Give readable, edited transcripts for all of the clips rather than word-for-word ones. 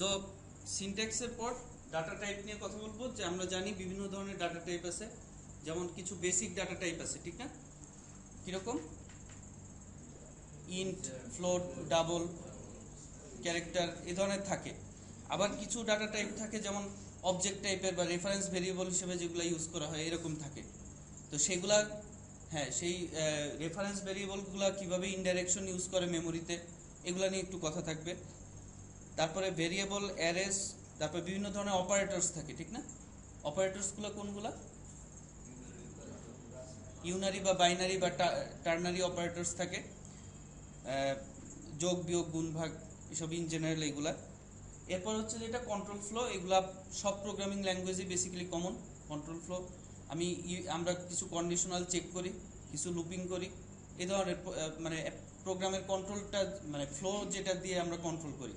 So সিনট্যাক্সের পর data type নিয়ে কথা বলবো। যে আমরা জানি বিভিন্ন ধরনের ডাটা টাইপ আছে, যেমন কিছু বেসিক ডাটা টাইপ আছে, ঠিক না? কিরকম? ইন্ট, ফ্লোট, ডাবল, ক্যারেক্টার এই ধরনের থাকে। আবার কিছু ডাটা টাইপ থাকে যেমন অবজেক্ট টাইপের বা রেফারেন্স ভেরিয়েবল হিসেবে যেগুলো ইউজ করা হয় এরকম থাকে। তো সেগুলা, হ্যাঁ, সেই রেফারেন্স ভেরিয়েবলগুলো কিভাবে ইনডাইরেকশন ইউজ করে মেমোরিতে, এগুলা নিয়ে একটু কথা থাকবে। তারপরে ভেরিয়েবল, অ্যারেস, তারপরে বিভিন্ন ধরনের অপারেটরস থাকে, ঠিক না? অপারেটরসগুলো কোনগুলা? ইউনারি বা বাইনারি বা টার্নারি অপারেটরস থাকে, যোগ, বিয়োগ, গুণ, ভাগ, এসব ইন জেনারেল এগুলা। এরপর হচ্ছে যেটা কন্ট্রোল ফ্লো, এগুলা সব প্রোগ্রামিং ল্যাঙ্গুয়েজে বেসিক্যালি কমন। কন্ট্রোল ফ্লো আমরা কিছু কন্ডিশনাল চেক করি, কিছু লুপিং করি, এই ধরনের মানে প্রোগ্রামের কন্ট্রোলটা, মানে ফ্লো যেটা দিয়ে আমরা কন্ট্রোল করি,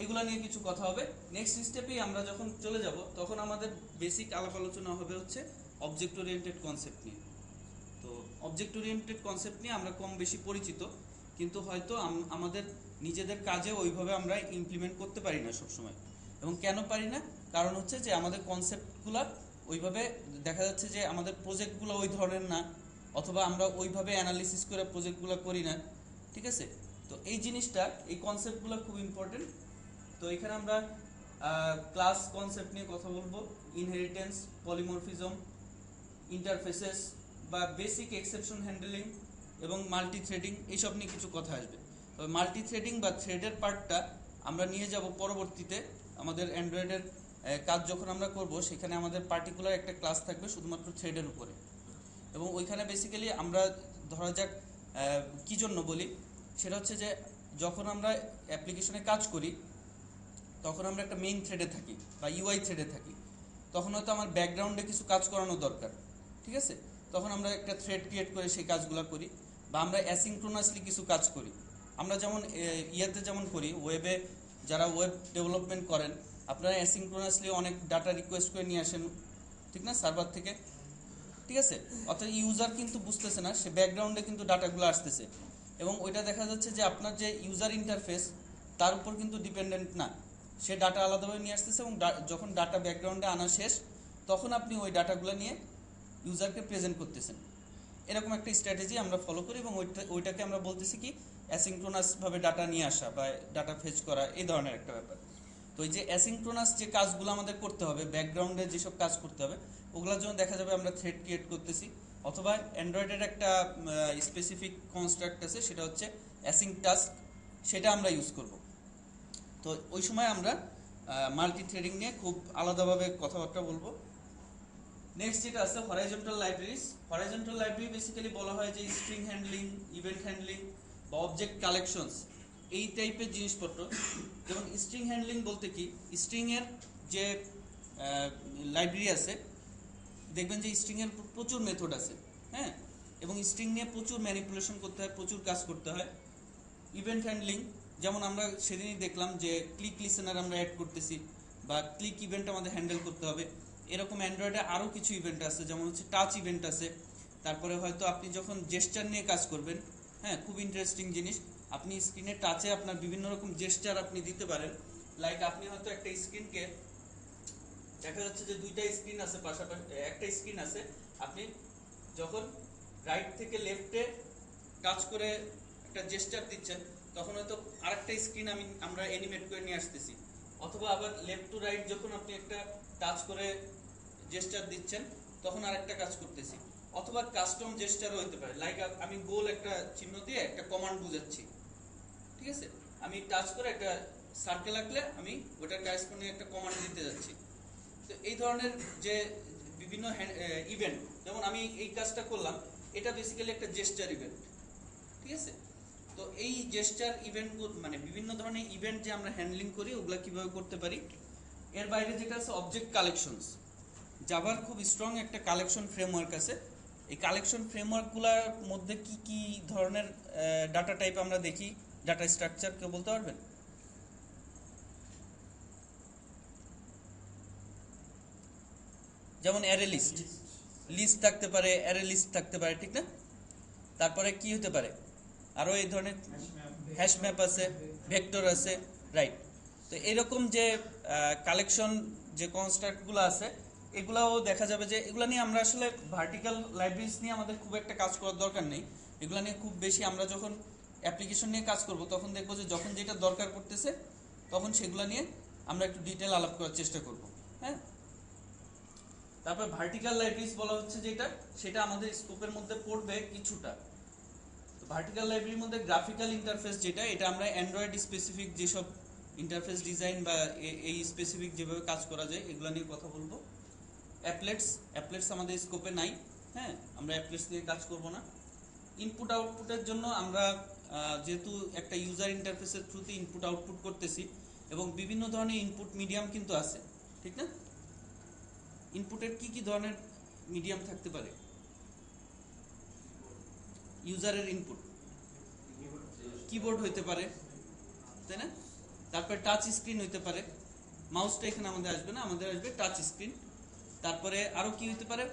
এগুলা নিয়ে কিছু কথা হবে। নেক্সট স্টেপেই আমরা যখন চলে যাব তখন আমাদের বেসিক আলাপ আলোচনা হবে হচ্ছে অবজেক্ট ওরিয়েন্টেড কনসেপ্ট নিয়ে। তো অবজেক্ট ওরিয়েন্টেড কনসেপ্ট নিয়ে আমরা কম বেশি পরিচিত, কিন্তু হয়তো আমাদের নিজেদের কাজে ওইভাবে আমরা ইমপ্লিমেন্ট করতে পারি না সবসময়। এবং কেন পারি না? কারণ হচ্ছে যে আমাদের কনসেপ্টগুলো ওইভাবে দেখা যাচ্ছে যে আমাদের প্রজেক্টগুলো ওই ধরনের না, অথবা আমরা ওইভাবে অ্যানালিসিস করে প্রজেক্টগুলো করি না, ঠিক আছে? তো এই জিনিসটা, এই কনসেপ্টগুলো খুব ইম্পর্টেন্ট। তো এখানে আমরা ক্লাস কনসেপ্ট নিয়ে কথা বলবো, ইনহেরিটেন্স, পলিমরফিজম, ইন্টারফেসেস বা বেসিক এক্সেপশন হ্যান্ডলিং এবং মাল্টি থ্রেডিং, এইসব নিয়ে কিছু কথা আসবে। তবে মাল্টি থ্রেডিং বা থ্রেডের পার্টটা আমরা নিয়ে যাব পরবর্তীতে। আমাদের অ্যান্ড্রয়েডের কাজ যখন আমরা করব সেখানে আমাদের পার্টিকুলার একটা ক্লাস থাকবে শুধুমাত্র থ্রেডের উপরে, এবং ওইখানে বেসিক্যালি আমরা ধরা যাক কী জন্য বলি, সেটা হচ্ছে যে যখন আমরা অ্যাপ্লিকেশনে কাজ করি তখন আমরা একটা মেইন থ্রেডে থাকি বা ইউআই থ্রেডে থাকি। তখন হয়তো আমার ব্যাকগ্রাউন্ডে কিছু কাজ করানো দরকার, ঠিক আছে? তখন আমরা একটা থ্রেড ক্রিয়েট করে সেই কাজগুলো করি, বা আমরা অ্যাসিনক্রোনাসলি কিছু কাজ করি। আমরা যেমন ইয়েতে যেমন করি, ওয়েবে যারা ওয়েব ডেভেলপমেন্ট করেন, আপনারা অ্যাসিনক্রোনাসলি অনেক ডাটা রিকোয়েস্ট করে নিয়ে আসেন, ঠিক না, সার্ভার থেকে, ঠিক আছে? অর্থাৎ ইউজার কিন্তু বুঝতেছে না, সে ব্যাকগ্রাউন্ডে কিন্তু ডাটাগুলো আসতেছে, এবং ওইটা দেখা যাচ্ছে যে আপনার যে ইউজার ইন্টারফেস তার উপর কিন্তু ডিপেন্ডেন্ট না, সে ডাটা আলাদাভাবে নিয়ে আসতেছে, এবং যখন ডাটা ব্যাকগ্রাউন্ডে আনা শেষ তখন আপনি ওই ডাটাগুলো নিয়ে ইউজারকে প্রেজেন্ট করতেছেন। এরকম একটা স্ট্র্যাটেজি আমরা ফলো করি, এবং ওইটাকে আমরা বলতেছি কি অ্যাসিনক্রোনাসভাবে ডাটা নিয়ে আসা বা ডাটা ফেচ করা, এই ধরনের একটা ব্যাপার। তো এই যে অ্যাসিনক্রোনাস যে কাজগুলো আমাদের করতে হবে, ব্যাকগ্রাউন্ডে যেসব কাজ করতে হবে, ওগুলোর জন্য দেখা যাবে আমরা থ্রেড ক্রিয়েট করতেছি, অথবা অ্যান্ড্রয়েডের একটা স্পেসিফিক কনস্ট্রাক্ট আছে, সেটা হচ্ছে অ্যাসিং টাস্ক, সেটা আমরা ইউজ করব। তো ওই সময় আমরা মাল্টি থ্রেডিং নিয়ে খুব আলাদাভাবে কথাবার্তা বলবো। নেক্সট যেটা আছে horizontal libraries. Horizontal library basically বলা হয় যে স্ট্রিং হ্যান্ডলিং, ইভেন্ট হ্যান্ডলিং বা অবজেক্ট কালেকশনস, এই টাইপের জিনিসপত্র। যেমন স্ট্রিং হ্যান্ডলিং বলতে কি, স্ট্রিংয়ের যে লাইব্রেরি আছে, দেখবেন যে স্ট্রিংয়ের প্রচুর মেথড আছে, হ্যাঁ, এবং স্ট্রিং নিয়ে প্রচুর ম্যানিপুলেশন করতে হয়, প্রচুর কাজ করতে হয়। ইভেন্ট হ্যান্ডলিং, যেমন আমরা সেদিনই দেখলাম যে ক্লিক লিসেনার আমরা অ্যাড করতেছি, বা ক্লিক ইভেন্ট আমাদের হ্যান্ডেল করতে হবে। এরকম অ্যান্ড্রয়েডে আরও কিছু ইভেন্ট আছে, যেমন হচ্ছে টাচ ইভেন্ট আছে। তারপরে হয়তো আপনি যখন জেস্চার নিয়ে কাজ করবেন, হ্যাঁ, খুব ইন্টারেস্টিং জিনিস, আপনি স্ক্রিনে টাচে আপনার বিভিন্ন রকম জেস্চার আপনি দিতে পারেন। লাইক আপনি হয়তো একটা স্ক্রিনকে, দেখা যাচ্ছে যে দুইটা স্ক্রিন আছে পাশাপাশি, একটা স্ক্রিন আছে, আপনি যখন রাইট থেকে লেফটে টাচ করে একটা জেস্চার দিচ্ছেন, তখন হয়তো আরেকটা স্ক্রিন আমরা অ্যানিমেট করে নিয়ে আসতেছি। অথবা আবার লেফট টু রাইট যখন আপনি একটা টাচ করে জেস্চার দিচ্ছেন, তখন আরেকটা কাজ করতেছি। অথবা কাস্টম জেস্চারও হতে পারে, লাইক আমি গোল একটা চিহ্ন দিয়ে একটা কমান্ড বুঝাচ্ছি, ঠিক আছে? আমি টাচ করে একটা সার্কেল আঁকলে আমি ওটার কারেসপন্ডিং একটা কমান্ড দিতে যাচ্ছি। তো এই ধরনের যে বিভিন্ন ইভেন্ট, যেমন আমি এই কাজটা করলাম, এটা বেসিক্যালি একটা জেস্চার ইভেন্ট, ঠিক আছে? তো এই জেস্চার ইভেন্ট, মানে বিভিন্ন ধরনের ইভেন্ট যে আমরা হ্যান্ডলিং করি, ওগুলা কিভাবে করতে পারি। এর বাইরে যেটা আছে অবজেক্ট কালেকশনস। জাভার খুব স্ট্রং একটা কালেকশন ফ্রেমওয়ার্ক আছে। এই কালেকশন ফ্রেমওয়ার্কগুলোর মধ্যে কি কি ধরনের ডাটা টাইপ আমরা দেখি, ডাটা স্ট্রাকচার কেউ বলতে পারবেন? যেমন অ্যারে লিস্ট, লিস্ট থাকতে পারে, অ্যারে লিস্ট থাকতে পারে, ঠিক না? তারপরে কি হতে পারে, আরও এই ধরনের হ্যাশ ম্যাপ আছে, ভেক্টর আছে, রাইট। তো এরকম যে কালেকশন যে কনস্ট্রাক্টগুলো আছে এগুলাও দেখা যাবে যে এগুলা নিয়ে আমরা আসলে ভার্টিক্যাল লাইব্রেরিজ নিয়ে আমাদের খুব একটা কাজ করার দরকার নেই। এগুলা নিয়ে খুব বেশি আমরা যখন অ্যাপ্লিকেশন নিয়ে কাজ করব তখন দেখবো যে যখন যেটা দরকার পড়তেছে তখন সেগুলা নিয়ে আমরা একটু ডিটেল আলাপ করার চেষ্টা করব। হ্যাঁ, তারপর ভার্টিক্যাল লাইব্রেরিজ বলা হচ্ছে যেটা, সেটা আমাদের স্কোপের মধ্যে পড়বে কিছুটা। ভার্টিক্যাল লাইব্রেরির মধ্যে গ্রাফিক্যাল ইন্টারফেস যেটা, এটা আমরা অ্যান্ড্রয়েড স্পেসিফিক যেসব ইন্টারফেস ডিজাইন বা এই স্পেসিফিক যেভাবে কাজ করা যায় এগুলো নিয়ে কথা বলবো। অ্যাপলেটস আমাদের স্কোপে নাই। হ্যাঁ, আমরা অ্যাপলেটস নিয়ে কাজ করব না। ইনপুট আউটপুটের জন্য আমরা যেহেতু একটা ইউজার ইন্টারফেসের থ্রুতে ইনপুট আউটপুট করতেছি এবং বিভিন্ন ধরনের ইনপুট মিডিয়াম কিন্তু আছে, ঠিক না? ইনপুটের কি কি ধরনের মিডিয়াম থাকতে পারে? ইউজারের ইনপুট কিবোর্ড হইতে পারে, তাই না? তারপরে টাচ স্ক্রিন হইতে পারে, মাউসটা এখানে আমাদের আসবে না, আমাদের আসবে টাচ স্ক্রিন। তারপরে আরো কি হইতে পারে?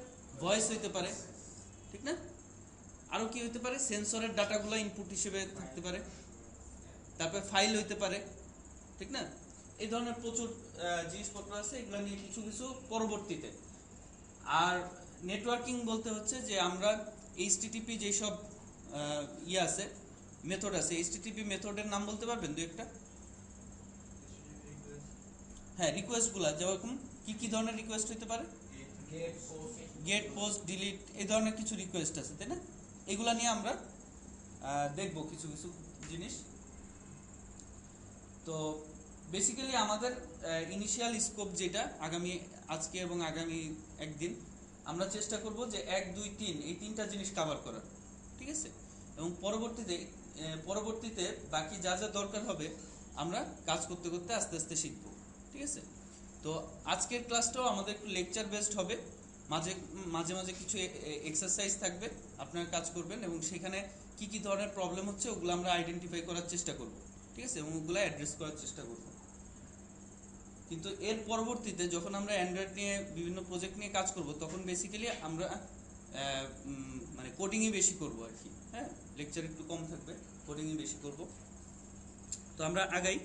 ভয়েস হইতে পারে, ঠিক না? আরো কি হইতে পারে? সেন্সরের ডাটাগুলো ইনপুট হিসেবে থাকতে পারে। তারপরে ফাইল হইতে পারে, ঠিক না? এই ধরনের প্রচুর জিনিসপত্র আছে, এগুলো নিয়ে কিছু কিছু পরবর্তীতে। আর নেটওয়ার্কিং বলতে হচ্ছে যে আমরা এইচটিটিপি যেসব আছে, মেথড আছে, এইচটিটিপি মেথডের নাম বলতে পারবেন দু একটা? হ্যাঁ, রিকোয়েস্টগুলো যেরকম কি কি ধরনের রিকোয়েস্ট হইতে পারে? গেট, পোস্ট, ডিলিট, এই ধরনের কিছু রিকোয়েস্ট আছে, তাই না? এগুলা নিয়ে আমরা দেখব কিছু কিছু জিনিস। তো বেসিক্যালি আমাদের ইনিশিয়াল স্কোপ যেটা আজকে এবং আগামী একদিন আমরা চেষ্টা করব যে 1, 2, 3 এই তিনটা জিনিস কভার করার, ঠিক আছে? এবং পরবর্তীতে বাকি যা যা দরকার হবে আমরা কাজ করতে করতে আস্তে আস্তে শিখব, ঠিক আছে? তো আজকের ক্লাসটাও আমাদের একটু লেকচার বেসড হবে, মাঝে মাঝে মাঝে কিছু এক্সারসাইজ থাকবে, আপনারা কাজ করবেন এবং সেখানে কি কি ধরনের প্রবলেম হচ্ছে ওগুলো আমরা আইডেন্টিফাই করার চেষ্টা করব, ঠিক আছে? এবং ওগুলো অ্যাড্রেস করার চেষ্টা করব। কিন্তু এর পরবর্তীতে যখন আমরা অ্যান্ড্রয়েড নিয়ে বিভিন্ন প্রজেক্ট নিয়ে কাজ করব তখন বেসিক্যালি আমরা মানে কোডিংই বেশি করব আর কি। হ্যাঁ, লেকচার একটু কম থাকবে, কোডিংই বেশি করব। তো আমরা আগাই।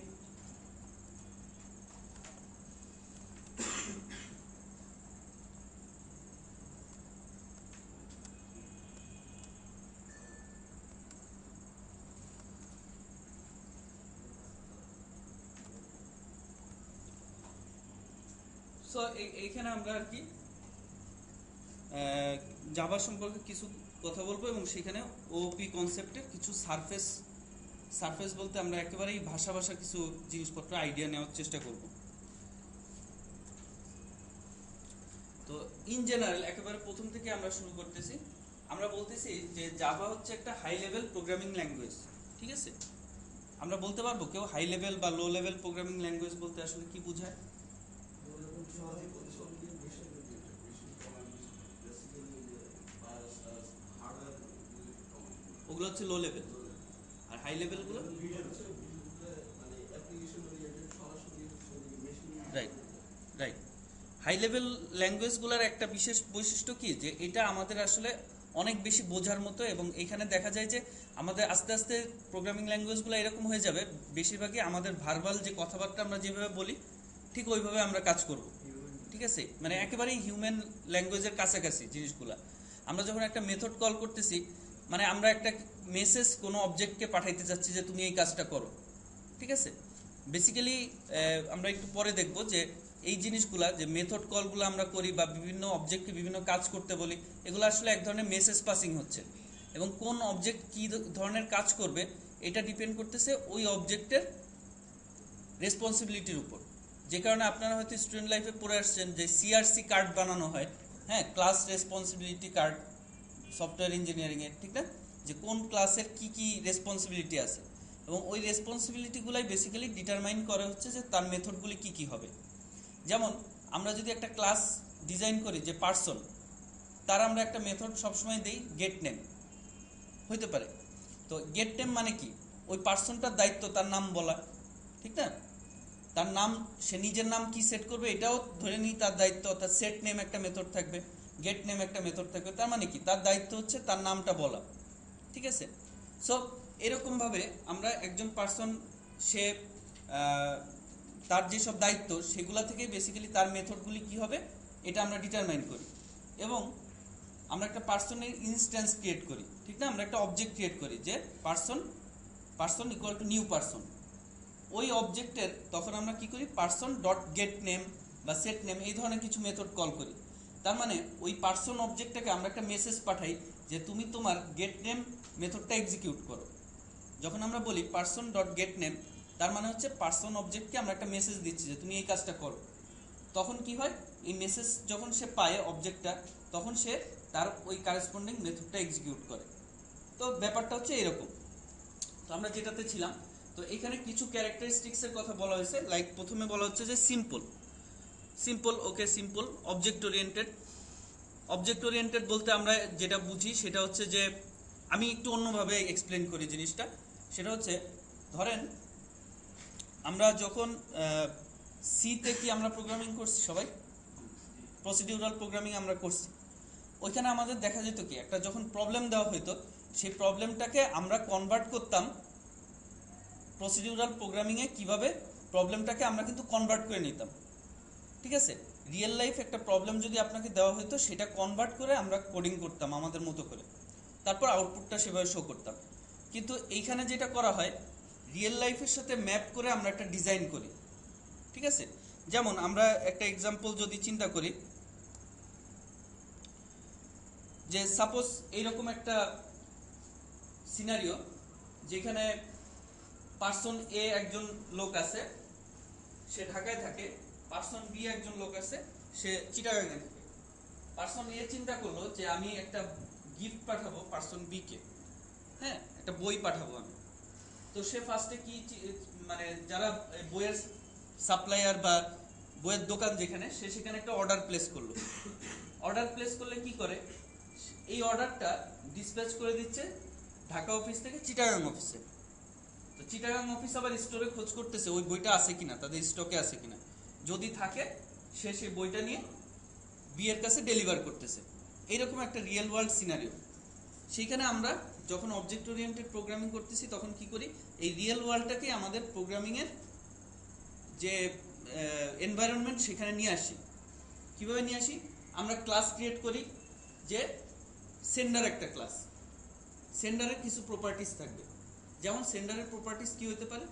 সো এইখানে আমরা আর কি জাভা সম্পর্কে কিছু কথা বলবো এবং সেখানে ওপি কনসেপ্টের কিছু সারফেস বলতে আমরা একেবারেই ভাষা কিছু জিনিসপত্র আইডিয়া নেওয়ার চেষ্টা করব। তো ইন জেনারেল একেবারে প্রথম থেকে আমরা শুরু করতেছি। আমরা বলতেছি যে জাভা হচ্ছে একটা হাই লেভেল প্রোগ্রামিং ল্যাঙ্গুয়েজ, ঠিক আছে? আমরা বলতে পারবো কেউ হাই লেভেল বা লো লেভেল প্রোগ্রামিং ল্যাঙ্গুয়েজ বলতে আসলে কি বোঝায়? ওগুলো হচ্ছে লো লেভেল, আর হাই লেভেল গুলো রাইট রাইট। হাই লেভেল ল্যাঙ্গুয়েজগুলোর একটা বিশেষ বৈশিষ্ট্য কি, যে এটা আমাদের আসলে অনেক বেশি বোঝার মতো, এবং এখানে দেখা যায় যে আমাদের আস্তে আস্তে প্রোগ্রামিং ল্যাঙ্গুয়েজগুলো এরকম হয়ে যাবে, বেশিরভাগই আমাদের ভার্বাল যে কথাবার্তা আমরা যেভাবে বলি ঠিক ওইভাবে আমরা কাজ করব, ঠিক আছে? মানে একেবারেই হিউম্যান ল্যাঙ্গুয়েজের কাছাকাছি জিনিসগুলা। আমরা যখন একটা মেথড কল করতেছি, মানে আমরা একটা মেসেজ কোনো অবজেক্টকে পাঠাইতে চাচ্ছি যে তুমি এই কাজটা করো, ঠিক আছে? বেসিক্যালি আমরা একটু পরে দেখব যে এই জিনিসগুলা, যে মেথড কলগুলো আমরা করি বা বিভিন্ন অবজেক্টকে বিভিন্ন কাজ করতে বলি, এগুলো আসলে এক ধরনের মেসেজ পাসিং হচ্ছে, এবং কোন অবজেক্ট কি ধরনের কাজ করবে এটা ডিপেন্ড করতেছে ওই অবজেক্টের রেসপন্সিবিলিটির উপর। যে কারণে আপনারা হয়তো স্টুডেন্ট লাইফে পড়ে আসছেন যে সিআরসি কার্ড বানানো হয়, হ্যাঁ, ক্লাস রেসপন্সিবিলিটি কার্ড সফটওয়্যার ইঞ্জিনিয়ারিংয়ের, ঠিক না? যে কোন ক্লাসের কি কি রেসপন্সিবিলিটি আছে, এবং ওই রেসপন্সিবিলিটিগুলাই বেসিক্যালি ডিটারমাইন করে হচ্ছে যে তার মেথডগুলি কি কি হবে। যেমন আমরা যদি একটা ক্লাস ডিজাইন করি যে পার্সন, তার আমরা একটা মেথড সবসময় দেই গেট নেম, হইতে পারে। তো গেট নেম মানে কি? ওই পার্সনটার দায়িত্ব তার নাম বলা, ঠিক না? তার নাম, সে নিজের নাম কি সেট করবে এটাও ধরে নিই তার দায়িত্ব, অর্থাৎ সেট নেম একটা মেথড থাকবে, গেট নেম একটা মেথড থাকবে। তার মানে কি? তার দায়িত্ব হচ্ছে তার নামটা বলা, ঠিক আছে? সো এরকমভাবে আমরা একজন পার্সন, সে তার যেসব দায়িত্ব সেগুলা থেকে বেসিক্যালি তার মেথডগুলি কি হবে এটা আমরা ডিটারমাইন করি। এবং আমরা একটা পার্সনের ইনস্ট্যান্স ক্রিয়েট করি, ঠিক না? আমরা একটা অবজেক্ট ক্রিয়েট করি যে person equal to new person. ওই অবজেক্টের তখন আমরা কি করি, পার্সন ডট গেট নেম বা সেট নেম এই ধরনের কিছু মেথড কল করি। তার মানে ওই পার্সন অবজেক্টটাকে আমরা একটা মেসেজ পাঠাই যে তুমি তোমার গেট নেম মেথডটা এক্সিকিউট করো। যখন আমরা বলি পার্সন ডট গেট নেম, তার মানে হচ্ছে পার্সন অবজেক্টকে আমরা একটা মেসেজ দিচ্ছি যে তুমি এই কাজটা করো। তখন কি হয়, এই মেসেজ যখন সে পায় অবজেক্টটা, তখন সে তার ওই কারেসপন্ডিং মেথডটা এক্সিকিউট করে। তো ব্যাপারটা হচ্ছে এরকম। তো আমরা যেটাতে ছিলাম, তো এখানে কিছু ক্যারেক্টারিস্টিক্সের কথা বলা হয়েছে। লাইক প্রথমে বলা হচ্ছে যে simple okay simple object oriented বলতে আমরা যেটা বুঝি সেটা হচ্ছে যে, আমি একটু অন্যভাবে এক্সপ্লেন করি জিনিসটা। সেটা হচ্ছে, ধরেন আমরা যখন সিতে কি আমরা প্রোগ্রামিং করছি, সবাই প্রসিডিউরাল প্রোগ্রামিং আমরা করছি। ওইখানে আমাদের দেখা যেত কি, একটা যখন প্রবলেম দেওয়া হইতো, সেই প্রবলেমটাকে আমরা কনভার্ট করতাম প্রসিডিউরাল প্রোগ্রামিংয়ে। কিভাবে প্রবলেমটাকে আমরা কিন্তু কনভার্ট করে নিতাম, ঠিক আছে? রিয়েল লাইফ একটা প্রবলেম যদি আপনাকে দেওয়া হতো, সেটা কনভার্ট করে আমরা কোডিং করতাম আমাদের মতো করে, তারপর আউটপুটটা সেভাবে শো করতাম। কিন্তু এইখানে যেটা করা হয়, রিয়েল লাইফের সাথে ম্যাপ করে আমরা একটা ডিজাইন করি, ঠিক আছে? যেমন আমরা একটা এক্সাম্পল যদি চিন্তা করি, যে সাপোজ এইরকম একটা সিনারিও, যেখানে পার্সন এ একজন লোক আছে, সে ঢাকায় থাকে। পার্সন বি একজন লোক আছে, সে চিটাগাংয়ে থাকে। পার্সন এ চিন্তা করলো যে আমি একটা গিফট পাঠাবো পার্সন বি কে, হ্যাঁ, একটা বই পাঠাবো আমি। তো সে ফার্স্টে কি, মানে যারা বইয়ের সাপ্লায়ার বা বইয়ের দোকান যেখানে, সে সেখানে একটা অর্ডার প্লেস করলো। অর্ডার প্লেস করলে কি করে, এই অর্ডারটা ডিসপ্যাচ করে দিচ্ছে ঢাকা অফিস থেকে চিটাগাং অফিসে। তো চিটাগাং অফিস আবার স্টোরে খোঁজ করতেছে ওই বইটা আছে কিনা, তাদের স্টকে আছে কিনা। যদি থাকে, সে সেই বইটা নিয়ে বিয়ের কাছে ডেলিভার করতেছে। এইরকম একটা রিয়েল ওয়ার্ল্ড সিনারিও। সেইখানে আমরা যখন অবজেক্ট ওরিয়েন্টেড প্রোগ্রামিং করতেছি, তখন কি করি, এই রিয়েল ওয়ার্ল্ডটাকে আমাদের প্রোগ্রামিংয়ের যে এনভায়রনমেন্ট সেখানে নিয়ে আসি। কিভাবে নিয়ে আসি, আমরা ক্লাস ক্রিয়েট করি, যে সেন্ডার একটা ক্লাস, সেন্ডারের কিছু প্রপার্টিস থাকবে। যেমন সেন্ডারের প্রপার্টিস কি হতে পারে,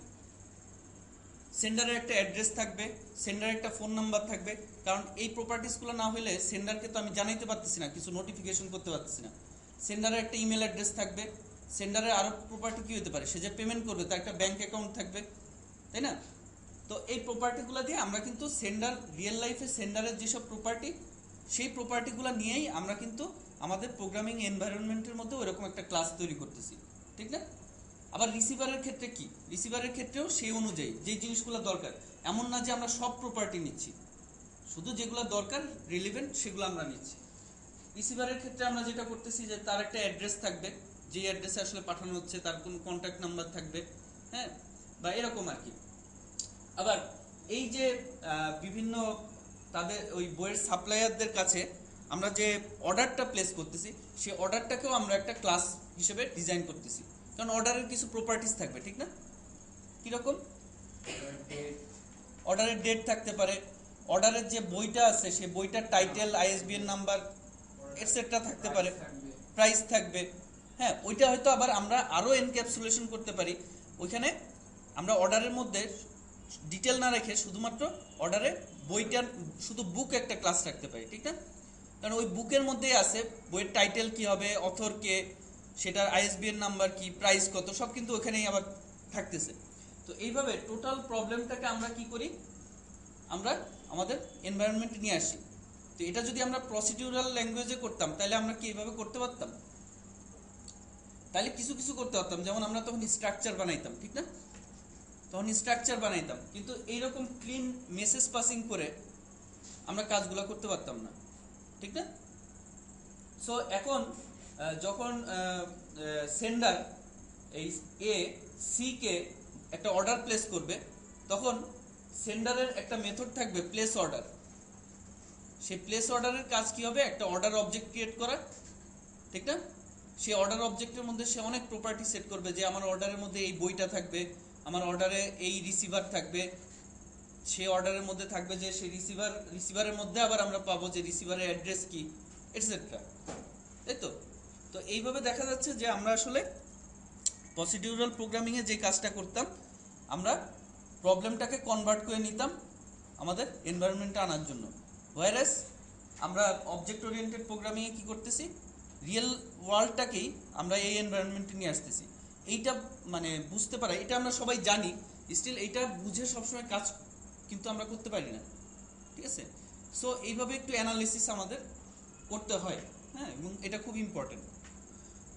সেন্ডারের একটা অ্যাড্রেস থাকবে, সেন্ডারের একটা ফোন নাম্বার থাকবে। কারণ এই প্রপার্টিসগুলো না হলে সেন্ডারকে তো আমি জানাইতে পারতেছি না, কিছু নোটিফিকেশন করতে পারতেছি না। সেন্ডারের একটা ইমেল অ্যাড্রেস থাকবে। সেন্ডারের আরও প্রপার্টি কি হতে পারে, সে যে পেমেন্ট করবে তার একটা ব্যাংক অ্যাকাউন্ট থাকবে, তাই না? তো এই প্রপার্টিগুলো দিয়ে আমরা কিন্তু সেন্ডার, রিয়েল লাইফে সেন্ডারের যেসব প্রপার্টি, সেই প্রপার্টিগুলো নিয়েই আমরা কিন্তু আমাদের প্রোগ্রামিং এনভায়রনমেন্টের মধ্যে ওইরকম একটা ক্লাস তৈরি করতেছি, ঠিক না? আবার রিসিভারের ক্ষেত্রে কি, রিসিভারের ক্ষেত্রেও সেই অনুযায়ী যে জিনিসগুলো দরকার, এমন না যে আমরা সব প্রপার্টি নিচ্ছি, শুধু যেগুলো দরকার রিলেভেন্ট সেগুলো আমরা নিচ্ছি। রিসিভারের ক্ষেত্রে আমরা যেটা করতেছি, যে তার একটা অ্যাড্রেস থাকবে, যে অ্যাড্রেসে আসলে পাঠানো হচ্ছে তার কোনো কন্ট্যাক্ট নাম্বার থাকবে, হ্যাঁ, বা এরকম আর কি। আবার এই যে বিভিন্ন তাদের ওই বইয়ের সাপ্লায়ারদের কাছে আমরা যে অর্ডারটা প্লেস করতেছি, সেই অর্ডারটাকেও আমরা একটা ক্লাস হিসেবে ডিজাইন করতেছি। কারণ অর্ডারের কিছু প্রপার্টিস থাকবে, ঠিক না? কিরকম, অর্ডারের ডেট থাকতে পারে, অর্ডারের যে বইটা আছে সেই বইটার টাইটেল, আইএসবিএন নাম্বার এটসেট্রা থাকতে পারে, প্রাইস থাকবে। হ্যাঁ, ওইটা হয়তো আবার আমরা আরও এনক্যাপসুলেশন করতে পারি। ওইখানে আমরা অর্ডারের মধ্যে ডিটেল না রেখে শুধুমাত্র অর্ডারে বইটার শুধু বুক একটা ক্লাস রাখতে পারি, ঠিক না? কারণ ওই বুকের মধ্যেই আছে বইয়ের টাইটেল কি হবে, অথর কে, সেটার আইএসবিএন নাম্বার কি, প্রাইস কত, সব কিন্তু ওখানেই আবার থাকতেছে। তো এইভাবে টোটাল প্রবলেমটাকে আমরা কি করি, আমরা আমাদের এনভায়রনমেন্টে নিয়ে আসি। তো এটা যদি আমরা প্রসিডিউরাল ল্যাঙ্গুয়েজে করতাম, তাহলে আমরা কি এইভাবে করতে পারতাম? তাহলে কিছু কিছু করতে পারতাম, যেমন আমরা তখন স্ট্রাকচার বানাইতাম, ঠিক না? তখন স্ট্রাকচার বানাইতাম, কিন্তু এইরকম ক্লিন মেসেজ পাসিং করে আমরা কাজগুলো করতে পারতাম না, ঠিক না? সো এখন যখন সেন্ডার এই এ সি কে একটা অর্ডার প্লেস করবে, তখন সেন্ডারের একটা মেথড থাকবে প্লেস অর্ডার। সেই প্লেস অর্ডারের কাজ কি হবে, একটা অর্ডার অবজেক্ট ক্রিয়েট করা, ঠিক না? সেই অর্ডার অবজেক্টের মধ্যে সে অনেক প্রপার্টি সেট করবে, যে আমার অর্ডারের মধ্যে এই বইটা থাকবে, আমার অর্ডারে এই রিসিভার থাকবে, সেই অর্ডারের মধ্যে থাকবে যে সেই রিসিভারের মধ্যে আবার আমরা পাবো যে রিসিভারের অ্যাড্রেস কি, এটসেট্রা, তাই তো। তো এইভাবে দেখা যাচ্ছে যে আমরা আসলে প্রসিডিউরাল প্রোগ্রামিংয়ে যে কাজটা করতাম, আমরা প্রবলেমটাকে কনভার্ট করে নিতাম আমাদের এনভায়রনমেন্টে আনার জন্য। হোয়ারাস আমরা অবজেক্ট ওরিয়েন্টেড প্রোগ্রামিংয়ে কি করতেছি, রিয়েল ওয়ার্ল্ডটাকেই আমরা এই এনভায়রনমেন্টে নিয়ে আসতেছি। এইটা মানে বুঝতে পারা, এটা আমরা সবাই জানি, স্টিল এইটা বুঝে সবসময় কাজ কিন্তু আমরা করতে পারি না, ঠিক আছে। সো এইভাবে একটু অ্যানালিসিস আমাদের করতে হয়, হ্যাঁ, এবং এটা খুব ইম্পর্টেন্ট।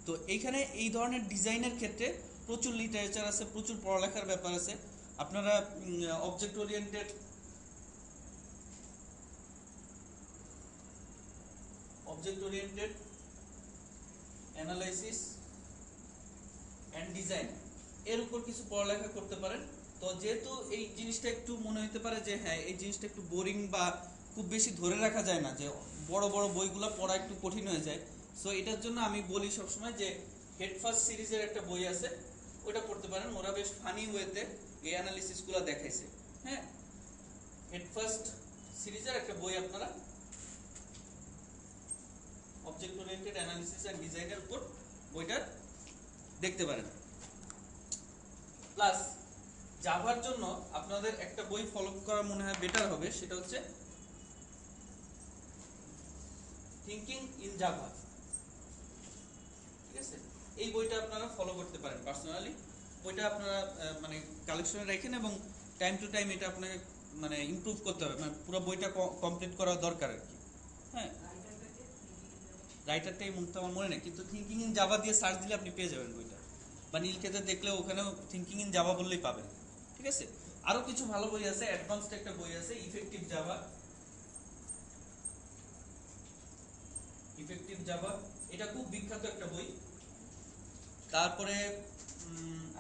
তো এইখানে এই ধরনের ডিজাইনের ক্ষেত্রে প্রচুর লিটারেচার আছে, প্রচুর পড়ালেখার ব্যাপার আছে। আপনারা object oriented analysis and design এর উপর কিছু পড়ালেখা করতে পারেন। তো যেহেতু এই জিনিসটা একটু মনে হতে পারে যে হ্যাঁ এই জিনিসটা একটু বোরিং বা খুব বেশি ধরে রাখা যায় না, যে বড় বড় বইগুলো পড়া একটু কঠিন হয়ে যায়। সো এটার জন্য আমি বলি সবসময় যে হেড ফার্স্ট সিরিজের একটা বই আছে, ওটা পড়তে পারেন। ওরা বেশ ফানি ওয়েতে এই অ্যানালিসিসগুলো দেখাইছে, হ্যাঁ। হেড ফার্স্ট সিরিজের একটা বই আপনারা অবজেক্ট ওরিয়েন্টেড অ্যানালিসিস এন্ড ডিজাইনের উপর বইটা দেখতে পারেন। প্লাস জাভার জন্য আপনাদের একটা বই ফলো করা মনে হয় বেটার হবে, সেটা হচ্ছে থিংকিং ইন জাভা, ঠিক আছে। এই বইটা আপনারা ফলো করতে পারেন পার্সোনালি। বইটা আপনারা মানে কালেকশনে রাখেন এবং টাইম টু টাইম এটা আপনাকে মানে ইমপ্রুভ করতে হবে, মানে পুরো বইটা কমপ্লিট করা দরকার আর কি, হ্যাঁ। রাইটারটাই মুহূর্তে আমার মনে নেই, কিন্তু থিংকিং ইন জাভা দিয়ে সার্চ দিলে আপনি পেয়ে যাবেন বইটা, বা নীলক্ষেতে দেখলে ওখানেও থিংকিং ইন জাভা বললেই পাবেন, ঠিক আছে। আরো কিছু ভালো বই আছে, অ্যাডভান্সড একটা বই আছে ইফেক্টিভ জাভা, এটা খুব বিখ্যাত একটা বই। তারপরে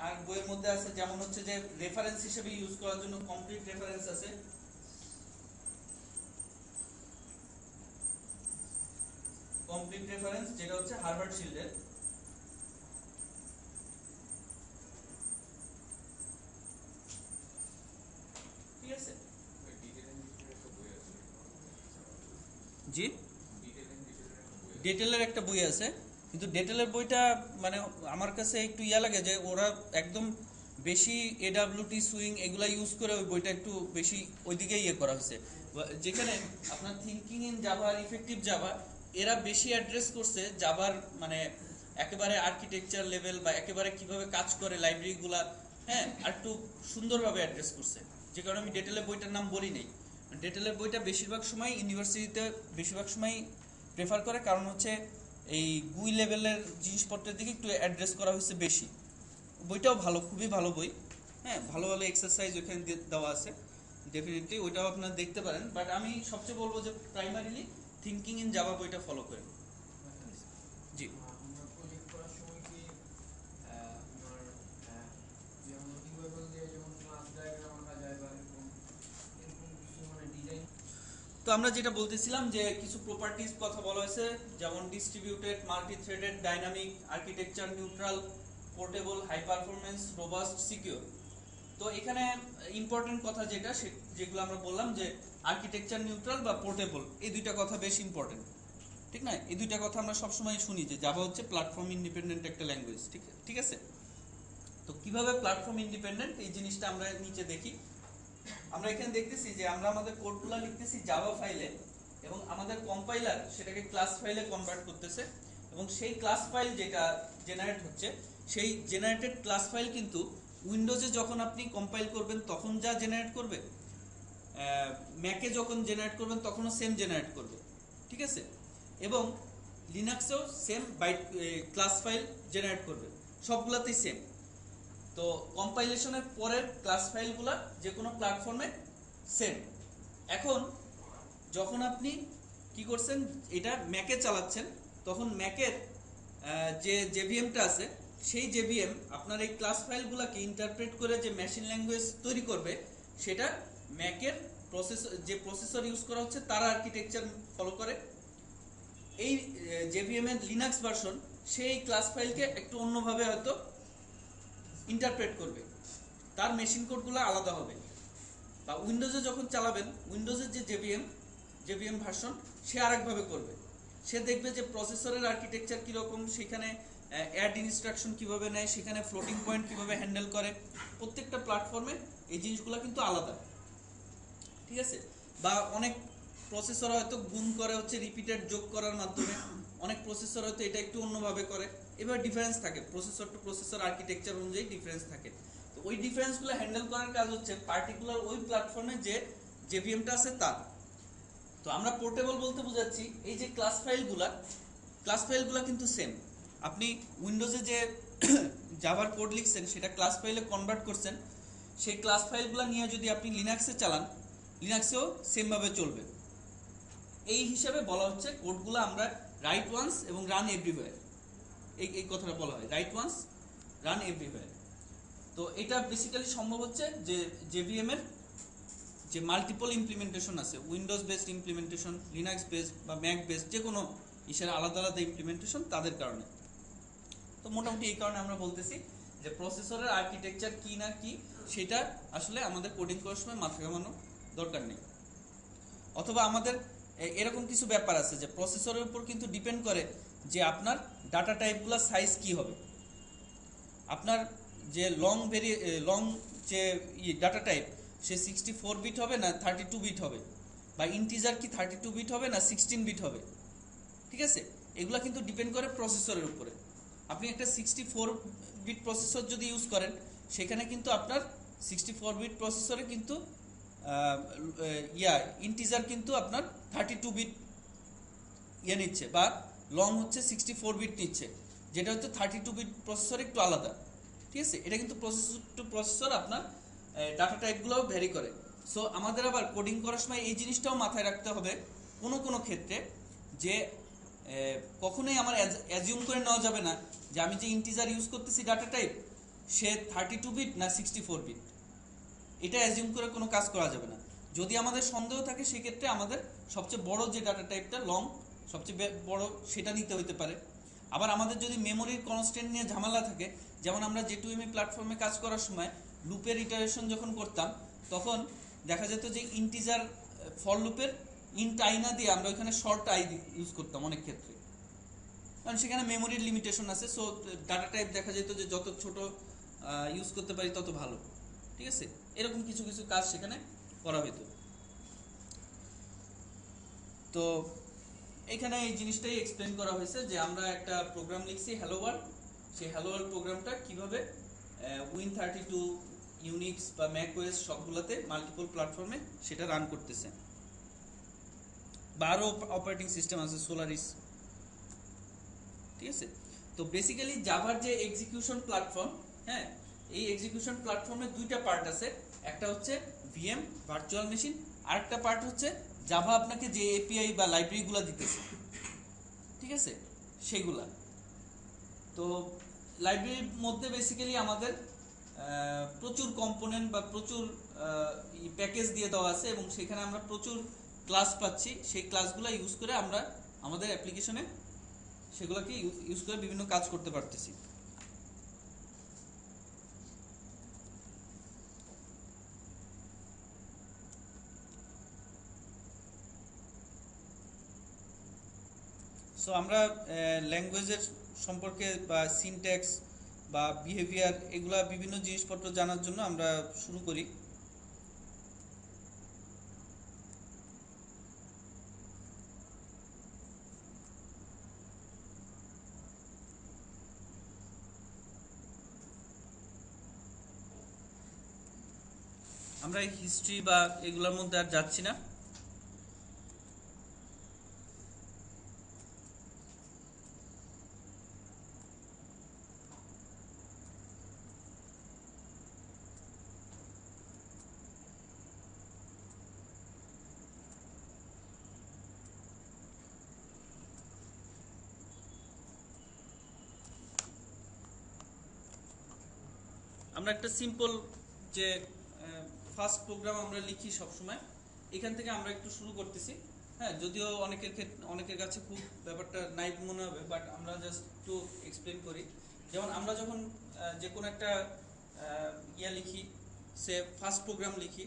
আর বইয়ের মধ্যে আছে যেমন হচ্ছে যে রেফারেন্স হিসেবে ইউজ করার জন্য কমপ্লিট রেফারেন্স আছে, যেটা হচ্ছে হার্ভার্ড শিল্ডের। ঠিক আছে, জি ডিটেলের একটা বই আছে, কিন্তু ডিটেলের বইটা মানে আমার কাছে একটু ইয়া লাগে যে ওরা একদম বেশি এডাব্লিউটি সুইং এগুলা ইউজ করে ওই বইটা একটু বেশি ওইদিকে ইয়ে করা হয়েছে, যেখানে আপনার থিংকিং ইন জাভা আর ইফেক্টিভ জাভা এরা বেশি অ্যাড্রেস করছে জাভার মানে একেবারে আর্কিটেকচার লেভেল বা একেবারে কিভাবে কাজ করে লাইব্রেরিগুলা, হ্যাঁ, আর একটু সুন্দরভাবে অ্যাড্রেস করছে, যে কারণে আমি ডিটেলের বইটার নাম বলি নাই। ডিটেলের বইটা বেশিরভাগ সময় ইউনিভার্সিটিতে বেশিরভাগ সময় প্রেফার করে, কারণ হচ্ছে এই গুই লেভেলের জিনিসপত্রের দিকে একটু অ্যাড্রেস করা হয়েছে বেশি। বইটাও ভালো, খুবই ভালো বই, হ্যাঁ, ভালো ভালো এক্সারসাইজ ওখানে দেওয়া আছে, ডেফিনেটলি ওইটাও আপনারা দেখতে পারেন। বাট আমি সবচেয়ে বলবো যে প্রাইমারিলি থিংকিং ইন জাভা বইটা ফলো করেন। জি, তো আমরা যেটা বলতেছিলাম যে কিছু প্রপার্টিজ কথা বলা হয়েছে, যেমন distributed, multi threaded, dynamic, architecture neutral, portable, high performance, robust, secure. তো এখানে ইম্পর্টেন্ট কথা যেগুলো আমরা বললাম যে আর্কিটেকচার নিউট্রাল বা পোর্টেবল, এই দুইটা কথা বেশ ইম্পর্টেন্ট, ঠিক না। এই দুইটা কথা আমরা সবসময় শুনি যে জাভা হচ্ছে প্ল্যাটফর্ম ইন্ডিপেন্ডেন্ট একটা ল্যাঙ্গুয়েজ, ঠিক আছে। তো কিভাবে প্ল্যাটফর্ম ইন্ডিপেন্ডেন্ট এই জিনিসটা আমরা নিচে দেখি। আমরা এখানে দেখতেছি যে আমরা আমাদের কোডগুলো লিখতেছি জাভা ফাইলে, এবং আমাদের কম্পাইলার সেটাকে ক্লাস ফাইলে কনভার্ট করতেছে, এবং সেই ক্লাস ফাইল যেটা জেনারেট হচ্ছে সেই জেনারেটেড ক্লাস ফাইল কিন্তু উইন্ডোজে যখন আপনি কম্পাইল করবেন তখন যা জেনারেট করবে, ম্যাকে যখন জেনারেট করবেন তখনও সেম জেনারেট করবে, ঠিক আছে। এবং লিনাক্সেও same byte class file generate করবে, সবগুলোতেই সেম। তো কম্পাইলেশনের পরের ক্লাস ফাইলগুলো যে কোনো প্ল্যাটফর্মে সেম। এখন যখন আপনি কি করছেন, এটা ম্যাকে চালাচ্ছেন, তখন ম্যাকের যে জেভিএমটা আছে সেই জেভিএম আপনার এই ক্লাস ফাইলগুলোকে ইন্টারপ্রেট করে যে মেশিন ল্যাঙ্গুয়েজ তৈরি করবে, সেটা ম্যাকের যে প্রসেসর ইউজ করা হচ্ছে তার আর্কিটেকচার ফলো করে। এই জেভিএম এর লিনাক্স ভার্সন সেই ক্লাস ফাইলকে একটু অন্যভাবে হয়তো ইন্টারপ্রেট করবে, তার মেশিন কোডগুলো আলাদা হবে, বা উইন্ডোজে যখন চালাবেন, উইন্ডোজের যে জেভিএম ভার্সন, সে আরেকভাবে করবে। সে দেখবে যে প্রসেসরের আর্কিটেকচার কীরকম, সেখানে অ্যাড ইনস্ট্রাকশন কিভাবে নেয়, সেখানে ফ্লোটিং পয়েন্ট কিভাবে হ্যান্ডেল করে। প্রত্যেকটা প্ল্যাটফর্মে এই জিনিসগুলো কিন্তু আলাদা, ঠিক আছে। বা অনেক প্রসেসর হয়তো গুণ করে হচ্ছে রিপিটেড যোগ করার মাধ্যমে, অনেক প্রসেসর হয়তো এটা একটু অন্যভাবে করে। এবার ডিফারেন্স থাকে, প্রসেসর টু প্রসেসর আর্কিটেকচার অনুযায়ী ডিফারেন্স থাকে। তো ওই ডিফারেন্সগুলো হ্যান্ডেল করার কাজ হচ্ছে পার্টিকুলার ওই প্ল্যাটফর্মে যে জেভিএমটা আছে তার। তো আমরা পোর্টেবল বলতে বোঝাচ্ছি এই যে ক্লাস ফাইলগুলা কিন্তু সেম। আপনি উইন্ডোজে যে জাভার কোড লিখছেন সেটা ক্লাস ফাইলে কনভার্ট করছেন, সেই ক্লাস ফাইলগুলো নিয়ে যদি আপনি লিনাক্সে চালান, লিনাক্সেও সেমভাবে চলবে। এই হিসাবে বলা হচ্ছে কোডগুলো আমরা রাইট ওয়ান্স এবং রান এভরিওয়্যার, এই কথাটা বলা হয়, রাইট ওয়ান্স রান এভরিওয়্যার। তো এটা বেসিক্যালি সম্ভব হচ্ছে যে জেভিএম এর যে মাল্টিপল ইমপ্লিমেন্টেশন আছে, Windows based implementation, Linux based বা ম্যাক বেসড, যে কোনো ইসের আলাদা আলাদা ইমপ্লিমেন্টেশন তাদের কারণে। তো মোটামুটি এই কারণে আমরা বলতেছি যে প্রসেসরের আর্কিটেকচার কি না কি সেটা আসলে আমাদের কোডিং করার সময় মাথা ঘামানো দরকার নেই। অথবা আমাদের এরকম কিছু ব্যাপার আছে যে প্রসেসরের উপর কিন্তু ডিপেন্ড করে যে আপনার ডাটা টাইপগুলো সাইজ কি হবে। আপনার যে লং যে ডাটা টাইপ, সে 64 বিট হবে না 32 বিট হবে, বা ইন্টিজার কি 32 বিট হবে না 16 বিট হবে, ঠিক আছে। এগুলা কিন্তু ডিপেন্ড করে প্রসেসরের উপরে। আপনি একটা 64 বিট প্রসেসর যদি ইউজ করেন, সেখানে কিন্তু আপনার 64 বিট প্রসেসরে কিন্তু ইন্টিজার কিন্তু আপনার 32 বিট নিচ্ছে, বা লং হচ্ছে 64 বিট নিচ্ছে, যেটা হচ্ছে 32 বিট প্রসেসর একটু আলাদা, ঠিক আছে। এটা কিন্তু প্রসেসর টু প্রসেসর আপনার ডাটা টাইপগুলোও ভ্যারি করে। সো আমাদের আবার কোডিং করার সময় এই জিনিসটাও মাথায় রাখতে হবে কোনো ক্ষেত্রে, যে কখনোই আমার অ্যাজিউম করে নেওয়া যাবে না যে আমি যে ইন্টিজার ইউজ করতেছি ডাটা টাইপ, সে 32 বিট না 64 বিট, এটা অ্যাজিউম করে কোনো কাজ করা যাবে না। যদি আমাদের সন্দেহ থাকে, সেক্ষেত্রে আমাদের সবচেয়ে বড় যে ডাটা টাইপটা লং, সবচেয়ে বড়, সেটা নিতে হতে পারে। আবার আমাদের যদি মেমোরির কনস্ট্যান্ট নিয়ে ঝামেলা থাকে, যেমন আমরা J2ME প্ল্যাটফর্মে কাজ করার সময় লুপের ইটারেশন যখন করতাম, তখন দেখা যেত যে ইন্টিজার ফর লুপের ইন্ট আই না দিয়ে আমরা ওইখানে শর্ট আই ইউজ করতাম অনেক ক্ষেত্রে, কারণ সেখানে মেমোরির লিমিটেশন আছে। সো ডাটা টাইপ দেখা যেত যে যত ছোট ইউজ করতে পারি তত ভালো, ঠিক আছে। এরকম কিছু কিছু কাজ সেখানে করা হইতো। তো এখানে এই জিনিসটাই এক্সপ্লেন করা হয়েছে যে আমরা একটা প্রোগ্রাম লিখছি হ্যালো ওয়ার্ল্ড, সেই হ্যালো ওয়ার্ল্ড প্রোগ্রামটা কিভাবে Win32, ইউনিক্স বা ম্যাক ওএস সবগুলোতে মাল্টিপল প্ল্যাটফর্মে সেটা রান করতেছে। বা আরও অপারেটিং সিস্টেম আছে, সোলারিস, ঠিক আছে। তো বেসিক্যালি জাভার যে এক্সিকিউশন প্ল্যাটফর্ম, হ্যাঁ, এই এক্সিকিউশন প্ল্যাটফর্মে দুইটা পার্ট আছে। একটা হচ্ছে ভিএম ভার্চুয়াল মেশিন, আরেকটা পার্ট হচ্ছে জাভা আপনাকে যে এপিআই বা লাইব্রেরিগুলো দিতেছে, ঠিক আছে, সেগুলা। তো লাইব্রেরির মধ্যে বেসিক্যালি আমাদের প্রচুর কম্পোনেন্ট বা প্রচুর প্যাকেজ দিয়ে দেওয়া আছে, এবং সেখানে আমরা প্রচুর ক্লাস পাচ্ছি। সেই ক্লাসগুলো ইউজ করে আমরা আমাদের অ্যাপ্লিকেশনে সেগুলোকে ইউজ করে বিভিন্ন কাজ করতে পারতেছি। সো আমরা ল্যাঙ্গুয়েজের সম্পর্কে বা সিনট্যাক্স বা বিহেভিয়ার, এগুলা বিভিন্ন জিনিসপত্র জানার জন্য আমরা শুরু করি। আমরা হিস্ট্রি বা এগুলোর মধ্যে আর যাচ্ছি না। আমরা একটা সিম্পল যে ফার্স্ট প্রোগ্রাম আমরা লিখি সবসময়, এখান থেকে আমরা একটু শুরু করতেছি। হ্যাঁ, যদিও অনেকের কাছে খুব ব্যাপারটা নাইট মনে হবে, বাট আমরা জাস্ট একটু এক্সপ্লেন করি। যেমন আমরা যখন যে কোনো একটা লিখি, সে ফার্স্ট প্রোগ্রাম লিখি,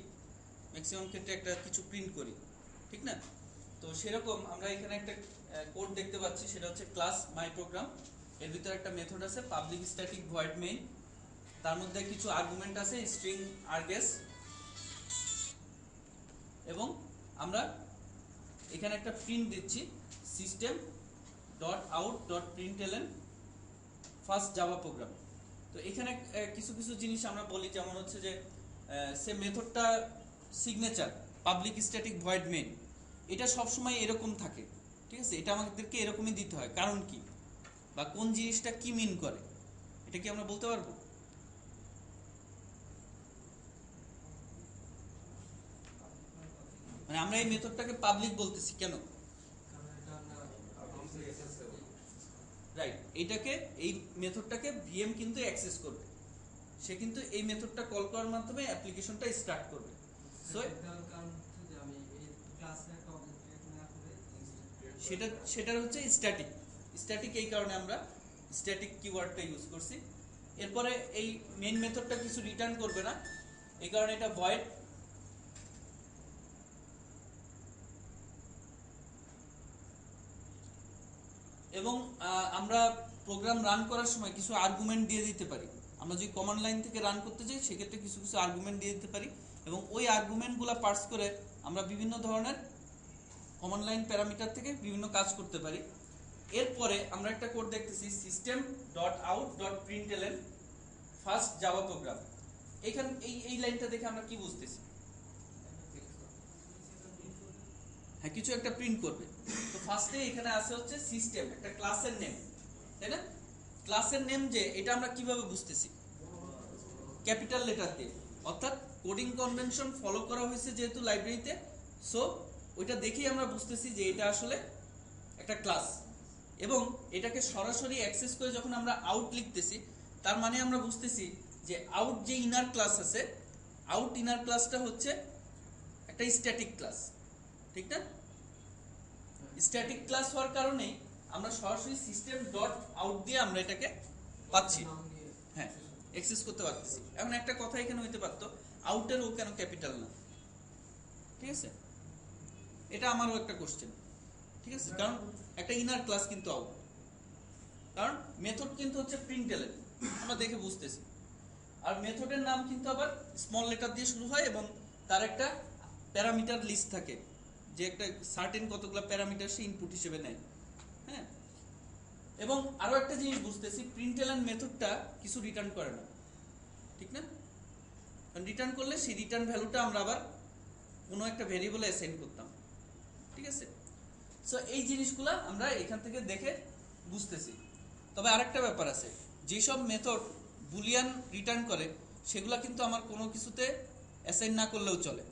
ম্যাক্সিমাম ক্ষেত্রে একটা কিছু প্রিন্ট করি, ঠিক না? তো সেরকম আমরা এখানে একটা কোড দেখতে পাচ্ছি, সেটা হচ্ছে ক্লাস মাই প্রোগ্রাম। এর ভিতরে একটা মেথড আছে পাবলিক স্ট্যাটিক ভয়েড মেইন, তার মধ্যে কিছু আর্গুমেন্ট আছে স্ট্রিং আর্গেস, এবং আমরা এখানে একটা প্রিন্ট দিচ্ছি system dot out dot প্রিন্টএলএন first Java programme. তো এখানে কিছু কিছু জিনিস আমরা বলি, যেমন হচ্ছে যে সে মেথডটা signature public static void main, এটা সবসময় এরকম থাকে, ঠিক আছে? এটা আমাদেরকে এরকমই দিতে হয়, কারণ কি বা কোন জিনিসটা কি মিন করে এটা কি আমরা বলতে পারবো? মানে আমরা এই মেথডটাকে পাবলিক বলতেছি কেন? রাইট, এইটাকে এই মেথডটাকে ভিএম কিন্তু অ্যাক্সেস করবে, সে কিন্তু এই মেথডটা কল করার মাধ্যমে অ্যাপ্লিকেশনটা স্টার্ট করবে। সো সেটার হচ্ছে স্ট্যাটিক। স্ট্যাটিক এই কারণে আমরা স্ট্যাটিক কিওয়ার্ডটা ইউজ করছি। এরপরে এই মেইন মেথডটা কিছু রিটার্ন করবে না, এই কারণে এটা ভয়েড। এবং আমরা প্রোগ্রাম রান করার সময় কিছু আর্গুমেন্ট দিয়ে দিতে পারি। আমরা যদি কমান্ড লাইন থেকে রান করতে চাই সেক্ষেত্রে কিছু কিছু আর্গুমেন্ট দিয়ে দিতে পারি, এবং ওই আর্গুমেন্টগুলো পার্স করে আমরা বিভিন্ন ধরনের কমান্ড লাইন প্যারামিটার থেকে বিভিন্ন কাজ করতে পারি। এরপরে আমরা একটা কোড দেখতেছি system dot out dot প্রিন্টএলএন first Java programme. এইখানে এই লাইনটা দেখে আমরা কি বুঝতেছি? হ্যাঁ, কিছু একটা প্রিন্ট করবে। তো ফার্স্টে এখানে আছে হচ্ছে সিস্টেম, একটা ক্লাসের নেম, তাই না? ক্লাসের নেম যে এটা আমরা কিভাবে বুঝতেছি? ক্যাপিটাল লেটার দিয়ে, অর্থাৎ কোডিং কনভেনশন ফলো করা হয়েছে যেহেতু লাইব্রেরিতে, সো ওইটা দেখেই আমরা বুঝতেছি যে এটা আসলে একটা ক্লাস। এবং এটাকে সরাসরি অ্যাক্সেস করে যখন আমরা আউট লিখতেছি, তার মানে আমরা বুঝতেছি যে আউট যে ইনার ক্লাস আছে, আউট ইনার ক্লাসটা হচ্ছে একটা স্ট্যাটিক ক্লাস, ঠিক না? স্ট্যাটিক ক্লাস হওয়ার কারণে আমরা সরাসরি সিস্টেম ডট আউট দিয়ে আমরা এটাকে পাচ্ছি, হ্যাঁ, অ্যাক্সেস করতে পারতেছি। এখন একটা কথা এখানে হইতে পারতো, আউটের ও কেন ক্যাপিটাল না? ঠিক আছে, এটা আমারও একটা কোশ্চেন, ঠিক আছে? কারণ একটা ইনার ক্লাস কিন্তু আউট, কারণ মেথড কিন্তু হচ্ছে প্রিন্টএলএন, আমরা দেখে বুঝতেছি। আর মেথডের নাম কিন্তু আবার স্মল লেটার দিয়ে শুরু হয় এবং তার একটা প্যারামিটার লিস্ট থাকে, যে একটা সার্টেন কতগুলো প্যারামিটার সে ইনপুট হিসেবে নেয়, হ্যাঁ। এবং আরো একটা জিনিস বুঝতেছি, প্রিন্টএলএন মেথডটা কিছু রিটার্ন করে না, ঠিক না? কারণ রিটার্ন করলে সেই রিটার্ন ভ্যালুটা আমরা আবার কোনো একটা ভেরিয়েবলে অ্যাসাইন করতাম, ঠিক আছে? সো এই জিনিসগুলা আমরা এখান থেকে দেখে বুঝতেছি। তবে আরেকটা ব্যাপার আছে, যেসব মেথড বুলিয়ান রিটার্ন করে সেগুলা কিন্তু আমার কোনো কিছুতে অ্যাসাইন না করলেও চলে,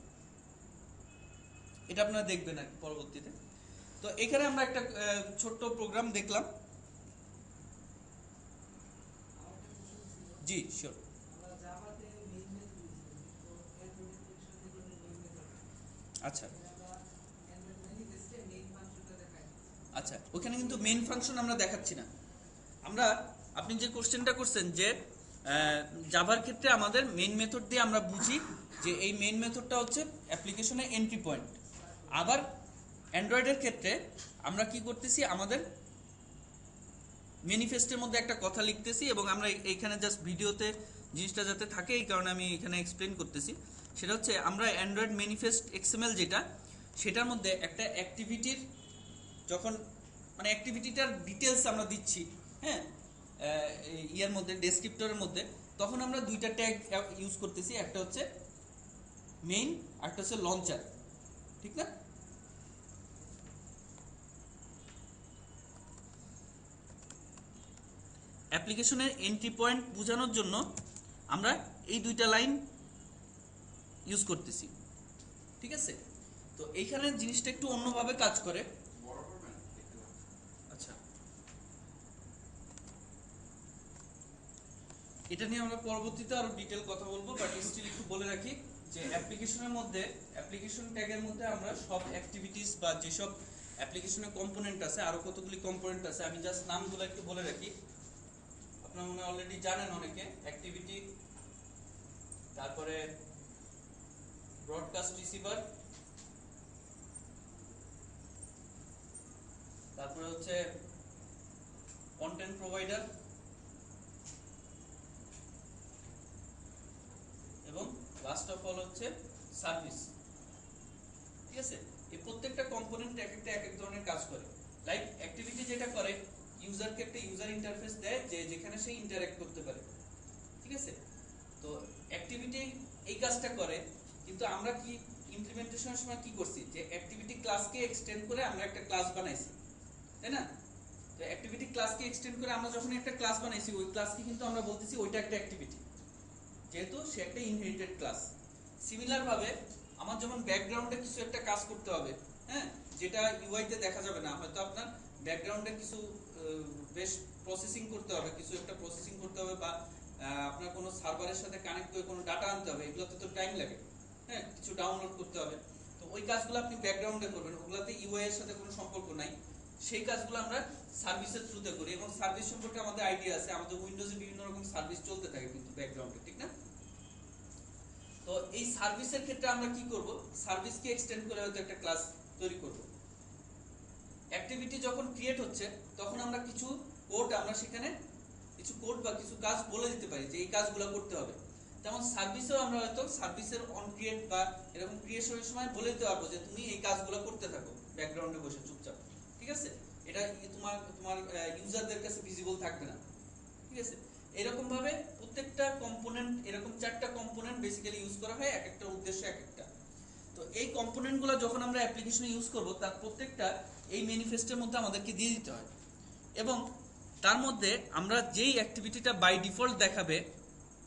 এটা আপনারা দেখবেন আর পরবর্তীতে। তো এখানে আমরা একটা ছোট্ট প্রোগ্রাম দেখলাম। জি শিওর। আচ্ছা আচ্ছা, ওখানে কিন্তু মেইন ফাংশন আমরা দেখাচ্ছি না। আমরা, আপনি যে কোশ্চেনটা করছেন যে জাভার ক্ষেত্রে আমাদের মেইন মেথড দিয়ে আমরা বুঝি যে এই মেইন মেথডটা হচ্ছে অ্যাপ্লিকেশনের এন্ট্রি পয়েন্ট। আবার অ্যান্ড্রয়েডের ক্ষেত্রে আমরা কি করতেছি, আমাদের ম্যানিফেস্টের মধ্যে একটা কথা লিখতেছি, এবং আমরা এইখানে জাস্ট ভিডিওতে জিনিসটা যাতে থাকে এই কারণে আমি এখানে এক্সপ্লেন করতেছি। সেটা হচ্ছে আমরা অ্যান্ড্রয়েড ম্যানিফেস্ট এক্সএমএল যেটা, সেটার মধ্যে একটা অ্যাক্টিভিটির যখন মানে অ্যাক্টিভিটিটার ডিটেলস আমরা দিচ্ছি, হ্যাঁ, ইয়ার মধ্যে ডেসক্রিপ্টরের মধ্যে, তখন আমরা দুইটা ট্যাগ ইউজ করতেছি, একটা হচ্ছে মেইন, একটা হচ্ছে লঞ্চার, ঠিক না? অ্যাপ্লিকেশনের এন্ট্রি পয়েন্ট বোঝানোর জন্য আমরা এই দুইটা লাইন ইউজ করতেছি, ঠিক আছে? তো এইখানে জিনিসটা একটু অন্যভাবে কাজ করে। আচ্ছা, এটা নিয়ে আমরা পরবর্তীতে আরো ডিটেল কথা বলবো, বাট স্টিল একটু বলে রাখি যে অ্যাপ্লিকেশনের মধ্যে, অ্যাপ্লিকেশন ট্যাগের মধ্যে আমরা সব অ্যাক্টিভিটিস বা যেসব অ্যাপ্লিকেশনের কম্পোনেন্ট আছে, আরো কতগুলি কম্পোনেন্ট আছে, আমি জাস্ট নামগুলো একটু বলে রাখি। আপনারা মনে অলরেডি জানেন অনেকে, অ্যাক্টিভিটি, তারপরে ব্রডকাস্ট রিসিভার, তারপরে হচ্ছে কন্টেন্ট প্রোভাইডার এবং লাস্ট অফ অল হচ্ছে সার্ভিস। ঠিক আছে, এই প্রত্যেকটা কম্পোনেন্ট এক এক ধরনের কাজ করে। লাইক অ্যাক্টিভিটি যেটা করে, ইউজারকে একটা ইউজার ইন্টারফেস দেয় যে যেখানে সে ইন্টারঅ্যাক্ট করতে পারে। ঠিক আছে, তো অ্যাক্টিভিটি এই কাজটা করে, কিন্তু আমরা কি ইমপ্লিমেন্টেশনের সময় কি করছি, যে অ্যাক্টিভিটি ক্লাসকে এক্সটেন্ড করে আমরা একটা ক্লাস বানাইছি, তাই না? তো অ্যাক্টিভিটি ক্লাসকে এক্সটেন্ড করে আমরা যখন একটা ক্লাস বানাইছি, ওই ক্লাসকে কিন্তু আমরা বলতেছি ওইটা একটা অ্যাক্টিভিটি, যেহেতু সে একটা ইনহেরিটেড ক্লাস। সিমিলার ভাবে আমার যেমন ব্যাকগ্রাউন্ডে কিছু একটা কাজ করতে হবে, হ্যাঁ, যেটা ইউআই তে দেখা যাবে না, হয়তো আপনার ব্যাকগ্রাউন্ডে কিছু বেশ প্রসেসিং করতে হবে, কিছু একটা প্রসেসিং করতে হবে, বা আপনার কোনো সার্ভারের সাথে কানেক্ট করে কোনো ডাটা আনতে হবে, এগুলোতে তো টাইম লাগে, হ্যাঁ, কিছু ডাউনলোড করতে হবে। তো ওই কাজগুলো আপনি ব্যাকগ্রাউন্ডে করবেন, ওগুলাতে ইউআই এর সাথে কোনো সম্পর্ক নাই। সেই কাজগুলো আমরা সার্ভিসের থ্রুতে করি, এবং সার্ভিস সম্পর্কে আমাদের আইডিয়া আছে, আমাদের উইন্ডোজে বিভিন্ন রকম সার্ভিস চলতে থাকে কিন্তু ব্যাকগ্রাউন্ডে, ঠিক না? তো এই সার্ভিসের ক্ষেত্রে আমরা কি করব, সার্ভিসকে এক্সটেন্ড করে হয়তো একটা ক্লাস তৈরি করব। অ্যাক্টিভিটি যখন ক্রিয়েট হচ্ছে তখন আমরা কিছু কোড, আমরা সেখানে কিছু কোড বা কিছু কাজ বলে দিতে পারি যে এই কাজগুলো করতে হবে। যেমন সার্ভিসেও আমরা হয়তো সার্ভিসের অন ক্রিয়েট বা এরকম ক্রিয়েশনের সময় বলে দিতে পারবো যে তুমি এই কাজগুলো করতে থাকো ব্যাকগ্রাউন্ডে বসে চুপচাপ। ঠিক আছে, এটা তোমার তোমার ইউজারদের কাছে ভিজিবল থাকবে না। ঠিক আছে, এরকম ভাবে প্রত্যেকটা কম্পোনেন্ট, এরকম 4টা কম্পোনেন্ট বেসিক্যালি ইউজ করা হয়, এক একটা উদ্দেশ্য এক একটা। তো এই কম্পোনেন্টগুলো যখন আমরা অ্যাপ্লিকেশনে ইউজ করব, তার প্রত্যেকটা এই ম্যানিফেস্টের মধ্যে আমাদেরকে দিয়ে দিতে হয়, এবং তার মধ্যে আমরা যেই অ্যাক্টিভিটিটা বাই ডিফল্ট দেখাবে,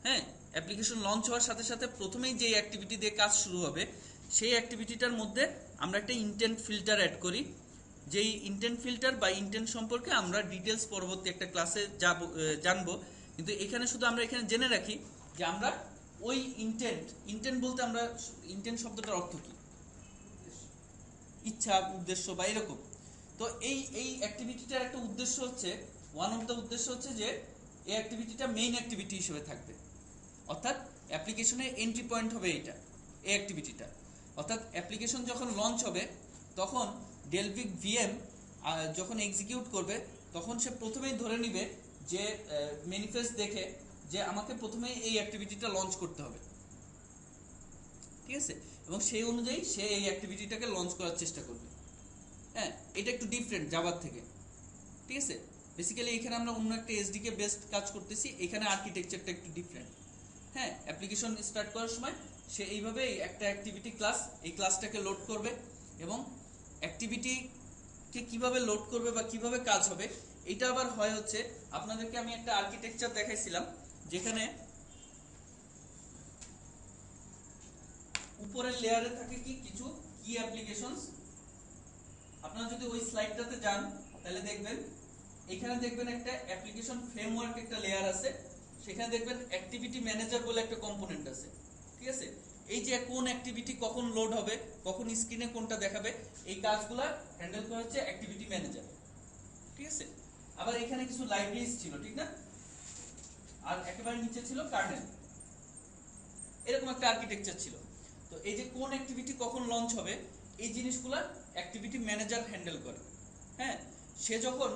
হ্যাঁ, অ্যাপ্লিকেশন লঞ্চ হওয়ার সাথে সাথে প্রথমেই যেই অ্যাক্টিভিটি দিয়ে কাজ শুরু হবে, সেই অ্যাক্টিভিটিটার মধ্যে আমরা একটা ইনটেন্ট ফিল্টার অ্যাড করি। যেই ইনটেন্ট ফিল্টার বা ইনটেন্ট সম্পর্কে আমরা ডিটেলস পরবর্তী একটা ক্লাসে জানবো, কিন্তু এখানে শুধু আমরা এখানে জেনে রাখি যে আমরা ওই ইনটেন্ট বলতে আমরা ইনটেন্ট শব্দটার অর্থ কি, ইচ্ছা, উদ্দেশ্য বা এরকম। তো এই অ্যাক্টিভিটিটার একটা উদ্দেশ্য হচ্ছে, ওয়ান অফ দ্য উদ্দেশ্য হচ্ছে যে এই অ্যাক্টিভিটিটা মেইন অ্যাক্টিভিটি হিসেবে থাকবে, অর্থাৎ অ্যাপ্লিকেশনের এন্ট্রি পয়েন্ট হবে এইটা, এই অ্যাক্টিভিটিটা। অর্থাৎ অ্যাপ্লিকেশন যখন লঞ্চ হবে তখন ডেলভিক ভিএম যখন এক্সিকিউট করবে, তখন সে প্রথমেই ধরে নিবে যে ম্যানিফেস্ট দেখে যে আমাকে প্রথমে এই অ্যাক্টিভিটিটা লঞ্চ করতে হবে। ঠিক আছে, এবং সেই অনুযায়ী সে এই অ্যাক্টিভিটিটাকে লঞ্চ করার চেষ্টা করবে। হ্যাঁ, এটা একটু ডিফারেন্ট জাভার থেকে। ঠিক আছে, বেসিক্যালি এখানে আমরা অন্য একটা এসডিকে বেসড কাজ করতেছি, এখানে আর্কিটেকচারটা একটু ডিফারেন্ট। হ্যাঁ, অ্যাপ্লিকেশন স্টার্ট করার সময় সে এইভাবে একটা অ্যাক্টিভিটি ক্লাস, এই ক্লাসটাকে লোড করবে, এবং অ্যাক্টিভিটিকে কিভাবে লোড করবে বা কিভাবে কাজ হবে, এটা আবার হয় হচ্ছে, আপনাদেরকে আমি একটা আর্কিটেকচার দেখাইছিলাম যেখানে উপরের লেয়ারে থাকে কি কিছু কি অ্যাপ্লিকেশনস। আপনারা যদি ওই স্লাইডটাতে যান তাহলে দেখবেন এখানে দেখবেন একটা অ্যাপ্লিকেশন ফ্রেমওয়ার্ক একটা লেয়ার আছে, সেখানে দেখবেন অ্যাক্টিভিটি ম্যানেজার বলে একটা কম্পোনেন্ট আছে। ঠিক আছে, এই যে কোন অ্যাক্টিভিটি কখন লোড হবে, কখন স্ক্রিনে কোনটা দেখাবে, এই কাজগুলো হ্যান্ডেল করা হচ্ছে অ্যাক্টিভিটি ম্যানেজার। ঠিক আছে, আবার এখানে কিছু লাইব্রেরিজ ছিল, ঠিক না, আর একেবারে নিচে ছিল কার্নেল, এরকম একটা আর্কিটেকচার ছিল। তো এই যে কোন অ্যাক্টিভিটি কখন লঞ্চ হবে, এই জিনিসগুলো অ্যাক্টিভিটি ম্যানেজার হ্যান্ডেল করে। হ্যাঁ, সে যখন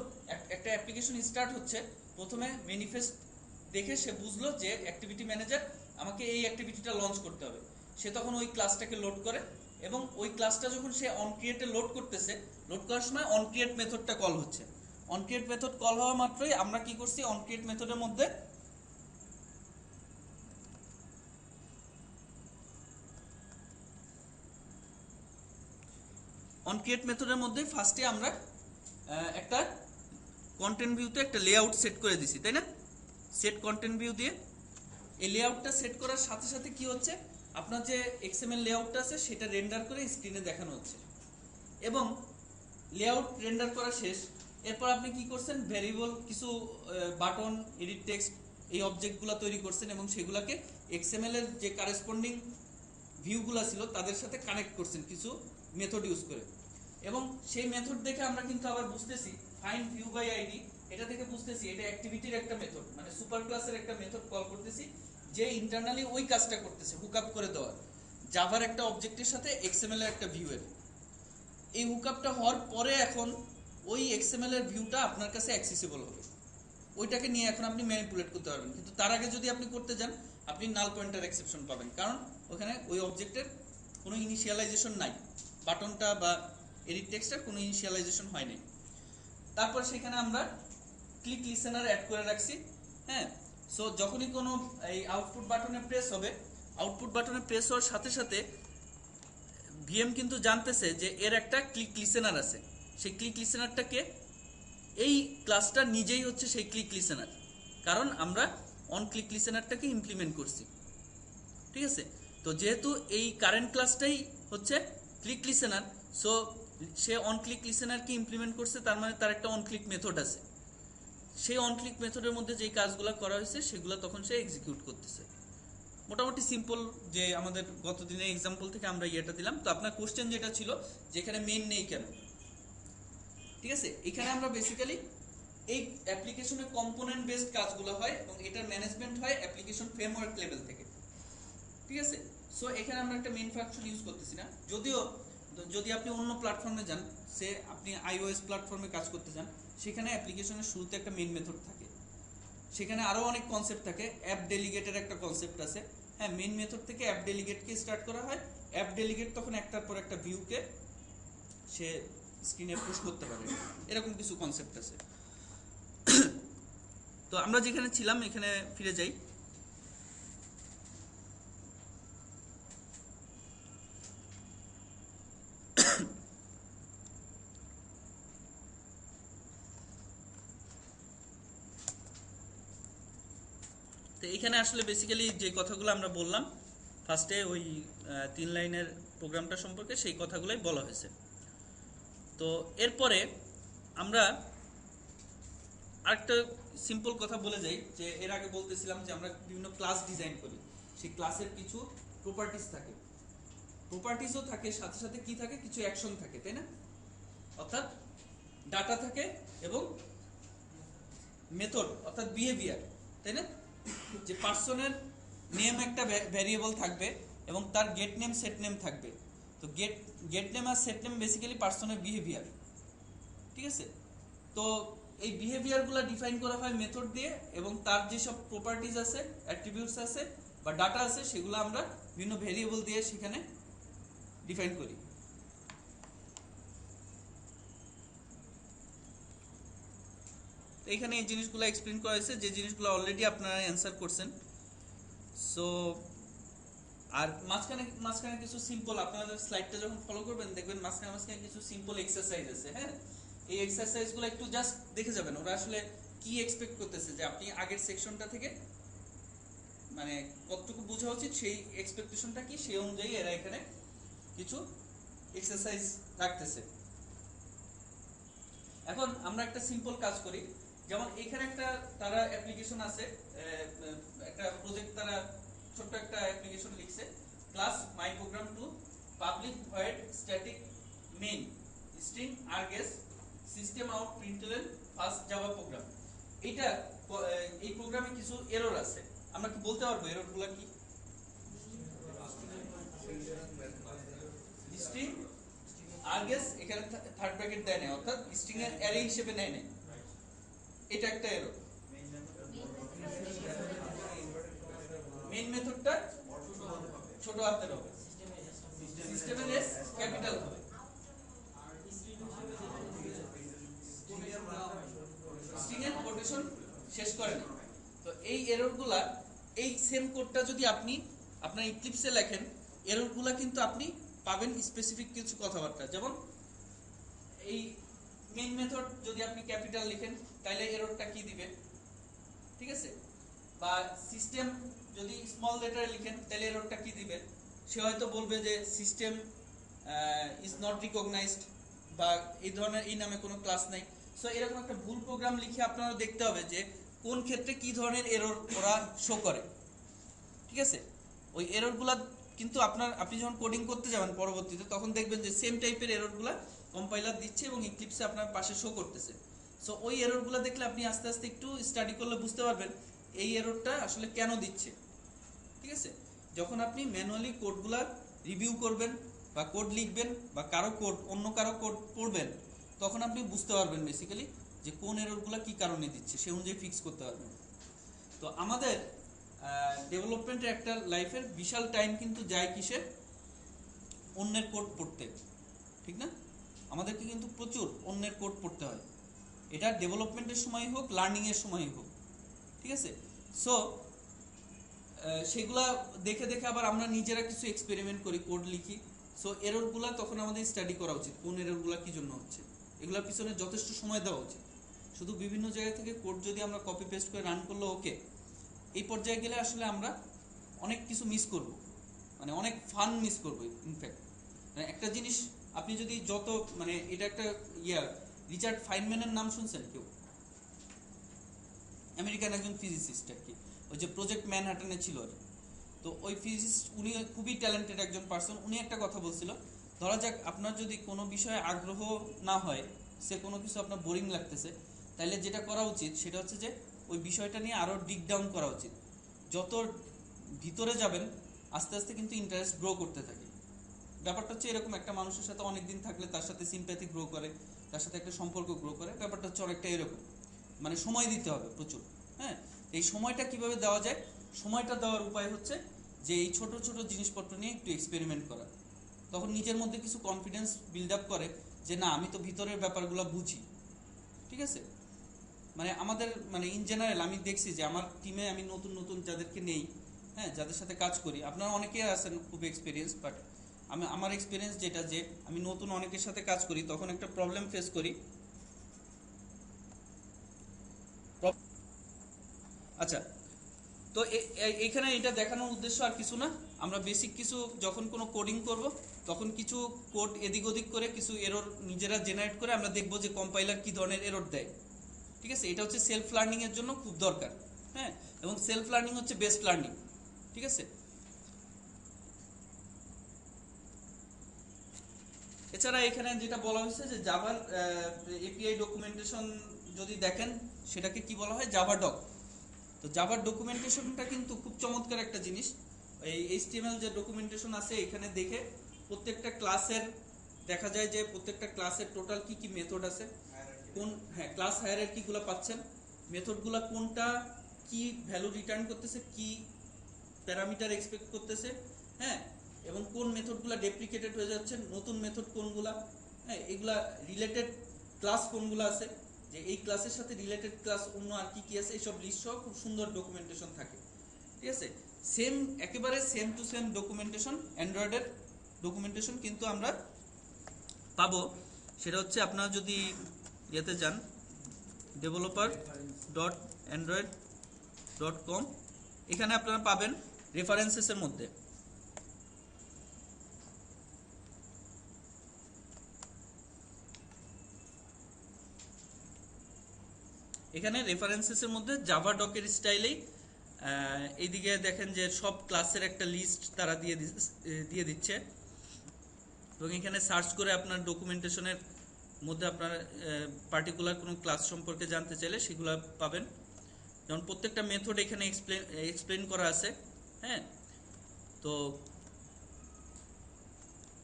একটা অ্যাপ্লিকেশন স্টার্ট হচ্ছে, প্রথমে ম্যানিফেস্ট দেখে সে বুঝলো যে অ্যাক্টিভিটি ম্যানেজার আমাকে এই অ্যাক্টিভিটিটা লঞ্চ করতে হবে, সে তখন ওই ক্লাসটাকে লোড করে, এবং ওই ক্লাসটা যখন সে অন ক্রিয়েটে লোড করতেছে, লোড করার সময় অন ক্রিয়েট মেথডটা কল হচ্ছে। অন ক্রিয়েট মেথড কল হওয়া মাত্রই আমরা কি করছি, অন ক্রিয়েট মেথডের মধ্যে অন ক্রিয়েট মেথডের মধ্যে ফার্স্টে আমরা একটা কন্টেন্ট ভিউতে একটা লেআউট সেট করে দিছি, তাই না? সেট কন্টেন্ট ভিউ দিয়ে এই লেআউটটা সেট করার সাথে সাথে কি হচ্ছে, আপনার যে এক্সএমএল লেআউটটা আছে সেটা রেন্ডার করে স্ক্রিনে দেখানো হচ্ছে, এবং লেআউট রেন্ডার করা শেষ। এরপর আপনি কি করছেন, ভেরিয়েবল কিছু বাটন, এডিট টেক্সট, এই অবজেক্টগুলো তৈরি করছেন, এবং সেগুলোকে এক্সএমএল এর যে কারেসপন্ডিং ভিউগুলো ছিল তাদের সাথে কানেক্ট করছেন কিছু মেথড ইউজ করে। এবং সেই মেথড দেখে আমরা কিন্তু আবার বুঝতেছি, ফাইন্ড ভিউ বাই আইডি, এটা থেকে বুঝতেছি এটা অ্যাক্টিভিটির একটা মেথড, মানে সুপার ক্লাসের একটা মেথড কল করতেছি যে ইন্টারনালি ওই কাজটা করতেছে, হুক আপ করে দেওয়ার। জাভার একটা অবজেক্টের সাথে এক্সএমএল এর একটা ভিউ এর। এই হুকআপটা হওয়ার পরে এখন ওই এক্সএমএল এর ভিউটা আপনার কাছে অ্যাক্সেসিবল হবে, ওইটাকে নিয়ে এখন আপনি ম্যানিপুলেট করতে পারবেন। কিন্তু তার আগে যদি আপনি করতে যান আপনি নাল পয়েন্টার এক্সেপশন পাবেন, কারণ ওখানে ওই অবজেক্টের কোনো ইনিশিয়ালাইজেশন নাই, বাটনটা বা এডিট টেক্সটের কোনো ইনিশিয়ালাইজেশন হয় নাই। তারপর সেখানে আমরা ক্লিক লিসেনার অ্যাড করে রাখছি। হ্যাঁ, সো যখনই কোনো এই আউটপুট বাটনে প্রেস হবে, আউটপুট বাটনে প্রেস হওয়ার সাথে সাথে ভিএম কিন্তু জানতেছে যে এর একটা ক্লিক লিসেনার আছে। সেই ক্লিক লিসেনারটাকে এই ক্লাসটা নিজেই হচ্ছে সেই ক্লিক লিসেনার, কারণ আমরা অন ক্লিক লিসেনারটাকে ইমপ্লিমেন্ট করছি। ঠিক আছে, তো যেহেতু এই কারেন্ট ক্লাসটাই হচ্ছে ক্লিক লিসেনার, সো সে অন ক্লিক লিসেনারকে ইমপ্লিমেন্ট করছে, তার মানে তার একটা অন ক্লিক মেথড আছে। সেই অন ক্লিক মেথডের মধ্যে যেই কাজগুলো করা হয়েছে সেগুলো তখন সে এক্সিকিউট করতেছে। মোটামুটি সিম্পল, যে আমাদের গত দিনের এক্সাম্পল থেকে আমরা ইয়েটা দিলাম। তো আপনার কোশ্চেন যেটা ছিল যে এখানে মেইন নেই কেন, ঠিক আছে, এখানে আমরা বেসিক্যালি এই অ্যাপ্লিকেশনের কম্পোনেন্ট বেসড কাজগুলো হয় এবং এটার ম্যানেজমেন্ট হয় অ্যাপ্লিকেশন ফ্রেমওয়ার্ক লেভেল থেকে। ঠিক আছে, সো এখানে আমরা একটা মেইন ফাংশন ইউজ করতেছি না, যদিও যদি আপনি অন্য প্ল্যাটফর্মে যান, সে আপনি আইওএস প্ল্যাটফর্মে কাজ করতে যান, সেখানে অ্যাপ্লিকেশনের শুরুতে একটা মেইন মেথড থাকে, সেখানে আরো অনেক কনসেপ্ট থাকে। অ্যাপ ডেলিগেটের একটা কনসেপ্ট আছে। হ্যাঁ, মেইন মেথড থেকে অ্যাপ ডেলিগেটকে স্টার্ট করা হয়। অ্যাপ ডেলিগেট তখন একটার পর একটা ভিউকে সে স্ক্রিনে পুশ করতে পারে, এরকম কিছু কনসেপ্ট আছে। তো আমরা যেখানে ছিলাম এখানে ফিরে যাই। তো এখানে আসলে বেসিক্যালি যে কথাগুলো আমরা বললাম ফার্স্টে ওই 3 লাইনের প্রোগ্রামটা সম্পর্কে, সেই কথাগুলোই বলা হয়েছে। তো এরপরে আমরা আরেকটা সিম্পল কথা বলে যাই, যে এর আগে বলতেছিলাম যে আমরা বিভিন্ন ক্লাস ডিজাইন করি, সেই ক্লাসের কিছু প্রপার্টিজ থাকে, প্রপার্টিজও থাকে, সাথে সাথে কি থাকে, কিছু অ্যাকশন থাকে, তাই না? অর্থাৎ ডাটা থাকে এবং মেথড অর্থাৎ বিহেভিয়ার, তাই না? যে পার্সনের নেম একটা ভ্যারিয়েবল থাকবে এবং তার গেট নেম সেট নেম থাকবে। তো গেট নেম আর সেট নেম বেসিক্যালি পার্সনের বিহেভিয়ার। ঠিক আছে, তো এই বিহেভিয়ারগুলো ডিফাইন করা হয় মেথড দিয়ে, এবং তার যেসব প্রপার্টিজ আছে, অ্যাট্রিবিউটস আছে বা ডাটা আছে, সেগুলো আমরা বিভিন্ন ভেরিয়েবল দিয়ে সেখানে ডিফাইন করি। এখানে এই জিনিসগুলো এক্সপ্লেন করা হয়েছে, যে জিনিসগুলো অলরেডি আপনারা অ্যান্সার করছেন। সো আর মাঝখানে কিছু সিম্পল, আপনাদের স্লাইডটা যখন ফলো করবেন দেখবেন মাঝখানে কিছু সিম্পল এক্সারসাইজ আছে। হ্যাঁ, এই এক্সারসাইজগুলো একটু জাস্ট দেখে যাবেন, ওরা আসলে কি এক্সপেক্ট করতেছে, যে আপনি আগের সেকশনটা থেকে মানে কতটুকু বোঝা উচিত সেই এক্সপেকটেশনটা কি, সেই অনুযায়ী এরা এখানে কিছু এক্সারসাইজ রাখতেছে। এখন আমরা একটা সিম্পল কাজ করি, যেমন এখানে একটা তারা অ্যাপ্লিকেশন আছে, একটা প্রজেক্ট, তারা ছোট্ট একটা অ্যাপ্লিকেশন লিখছে, class my program two public void static main string args system out println first Java program. এটা এই প্রোগ্রামে কিছু এরর আছে, আমরা কি বলতে পারবো এররগুলো কি? স্ট্রিং আর্গেস এখানে থার্ড ব্র্যাকেট দেয় না, অর্থাৎ স্ট্রিং এর অ্যারে হিসেবে নেয় না, এটা একটা এরর। মেইন মেথডটা ছোট হাতের হবে, সিস্টেমের এস ক্যাপিটাল হবে, স্ট্রিং এর কোটেশন শেষ করে না। তো এই এররগুলা, এই সেম কোডটা যদি আপনি আপনার ইক্লিপসে লেখেন, এররগুলা কিন্তু আপনি পাবেন স্পেসিফিক কিছু কথাবার্তা। যেমন এই মেইন মেথড যদি আপনি ক্যাপিটাল লিখেন তাহলে এররটা কি দিবে, ঠিক আছে? বা সিস্টেম যদি স্মল লেটারে লিখেন তাহলে এররটা কি দিবে? সে হয়তো বলবে যে সিস্টেম ইজ নট রিকগনাইজড, বা এই ধরনের এই নামে কোনো ক্লাস নাই। সো এরকম একটা ভুল প্রোগ্রাম লিখে আপনারা দেখতে হবে যে কোন ক্ষেত্রে কি ধরনের এরর ওরা শো করে। ঠিক আছে, ওই এররগুলা কিন্তু আপনি যখন কোডিং করতে যাবেন পরবর্তীতে, তখন দেখবেন যে সেম টাইপের এররগুলা কম্পাইলার দিচ্ছে এবং ইক্লিপসে আপনার পাশে শো করতেছে। সো ওই এররগুলো দেখলে আপনি আস্তে আস্তে একটু স্টাডি করলে বুঝতে পারবেন এই এররটা আসলে কেন দিচ্ছে। ঠিক আছে, যখন আপনি ম্যানুয়ালি কোডগুলা রিভিউ করবেন বা কোড লিখবেন বা অন্য কারো কোড পড়বেন, তখন আপনি বুঝতে পারবেন বেসিক্যালি যে কোন এররগুলো কি কারণে দিচ্ছে, সে অনুযায়ী ফিক্স করতে পারবেন। তো আমাদের ডেভেলপমেন্টের একটা লাইফের বিশাল টাইম কিন্তু যায় কিসে, অন্যের কোড পড়তে, ঠিক না? আমাদেরকে কিন্তু প্রচুর অন্যের কোড পড়তে হয়, এটা ডেভেলপমেন্টের সময় হোক, লার্নিং এর সময় হোক, ঠিক আছে? সো সেগুলা দেখে দেখে আবার আমরা নিজেরা কিছু এক্সপেরিমেন্ট করি, কোড লিখি। সো এররগুলা তখন আমাদের স্টাডি করা উচিত, কোন এররগুলা কি জন্য হচ্ছে, এগুলোর পিছনে যথেষ্ট সময় দেওয়া উচিত। শুধু বিভিন্ন জায়গা থেকে কোড যদি আমরা কপি পেস্ট করে রান করলে ওকে, এই পর্যায়ে গেলে আসলে আমরা অনেক কিছু মিস করব, মানে অনেক ফান মিস করবো। ইনফ্যাক্ট একটা জিনিস আপনি যদি এটা একটা রিচার্ড ফাইনম্যানের নাম শুনছেন কেউ? আমেরিকান একজন ফিজিসিস্ট আর কি, ওই যে প্রজেক্ট ম্যানহাটনে ছিল আর। তো ওই ফিজিসিস্ট উনি খুবই ট্যালেন্টেড একজন পার্সন। উনি একটা কথা বলছিল, ধরা যাক আপনার যদি কোনো বিষয়ে আগ্রহ না হয়, সে কোনো কিছু আপনার বোরিং লাগতেছে, তাহলে যেটা করা উচিত সেটা হচ্ছে যে ওই বিষয়টা নিয়ে আরও ডিগ ডাউন করা উচিত। যত ভিতরে যাবেন আস্তে আস্তে কিন্তু ইন্টারেস্ট গ্রো করতে থাকে। ব্যাপারটা হচ্ছে এরকম, একটা মানুষের সাথে অনেকদিন থাকলে তার সাথে সিম্প্যাথি গ্রো করে, তার সাথে একটা সম্পর্ক গ্রো করে। ব্যাপারটা হচ্ছে অনেকটা এরকম, মানে সময় দিতে হবে প্রচুর। হ্যাঁ, এই সময়টা কিভাবে দেওয়া যায়? সময়টা দেওয়ার উপায় হচ্ছে যে এই ছোট ছোট জিনিসপত্র নিয়ে একটু এক্সপেরিমেন্ট করা। তখন নিজের মধ্যে কিছু কনফিডেন্স বিল্ড আপ করে যে না, আমি তো ভিতরের ব্যাপারগুলো বুঝি, ঠিক আছে? মানে আমাদের ইন জেনারেল আমি দেখছি যে আমার টিমে আমি নতুন নতুন যাদেরকে নেই, হ্যাঁ, যাদের সাথে কাজ করি, আপনারা অনেকেই আছেন খুব এক্সপিরিয়েন্স, বাট আমার এক্সপিরিয়েন্স যেটা, যে আমি নতুন অনেকের সাথে কাজ করি তখন একটা প্রবলেম ফেস করি। আচ্ছা, তো এখানে এটা দেখানোর উদ্দেশ্য আর কিছু না, আমরা বেসিক কিছু যখন কোনো কোডিং করব তখন কিছু কোড এদিক ওদিক করে কিছু এরর নিজেরা জেনারেট করে আমরা দেখব যে কম্পাইলার কি ধরনের এরর দেয়, ঠিক আছে? এটা হচ্ছে সেলফ লার্নিং এর জন্য খুব দরকার। হ্যাঁ, এবং সেলফ লার্নিং হচ্ছে বেস্ট লার্নিং, ঠিক আছে? এছাড়া এখানে যেটা বলা হয়েছে যে জাভার এপিআই ডকুমেন্টেশন যদি দেখেন সেটাকে কি বলা হয়, জাভা ডক। তো জাভার ডকুমেন্টেশনটা কিন্তু খুব চমৎকার একটা জিনিস। এই এইচটিএমএল যে ডকুমেন্টেশন আছে এখানে দেখে প্রত্যেকটা ক্লাসের দেখা যায় যে প্রত্যেকটা ক্লাসের টোটাল কি কি মেথড আছে, কোন ক্লাস হায়ারার্কিগুলো পাচ্ছেন, মেথডগুলো কোনটা কি ভ্যালু রিটার্ন করতেছে, কি প্যারামিটার এক্সপেক্ট করতেছে, হ্যাঁ, এবং কোন মেথডগুলো ডেপ্লিকেটেড হয়ে যাচ্ছে, নতুন মেথড কোনগুলা, হ্যাঁ, এগুলা রিলেটেড ক্লাস কোনগুলো আছে, যে এই ক্লাসের সাথে রিলেটেড ক্লাস অন্য আর কি কি আছে, এইসব লিস্ট সহ খুব সুন্দর ডকুমেন্টেশন থাকে, ঠিক আছে? একেবারে সেম টু সেম ডকুমেন্টেশন অ্যান্ড্রয়েডের ডকুমেন্টেশন কিন্তু আমরা পাবো। সেটা হচ্ছে আপনারা যদি ইয়েতে যান, developer.android.com, এখানে আপনারা পাবেন রেফারেন্সেসের মধ্যে। এখানে রেফারেন্সেসের মধ্যে জাভা ডকের স্টাইলেই এইদিকে দেখেন যে সব ক্লাসের একটা লিস্ট তারা দিয়ে দিচ্ছে, এবং এখানে সার্চ করে আপনার ডকুমেন্টেশনের মধ্যে আপনার পার্টিকুলার কোনো ক্লাস সম্পর্কে জানতে চাইলে সেগুলো পাবেন। যেমন প্রত্যেকটা মেথড এখানে এক্সপ্লেন করা আছে। হ্যাঁ, তো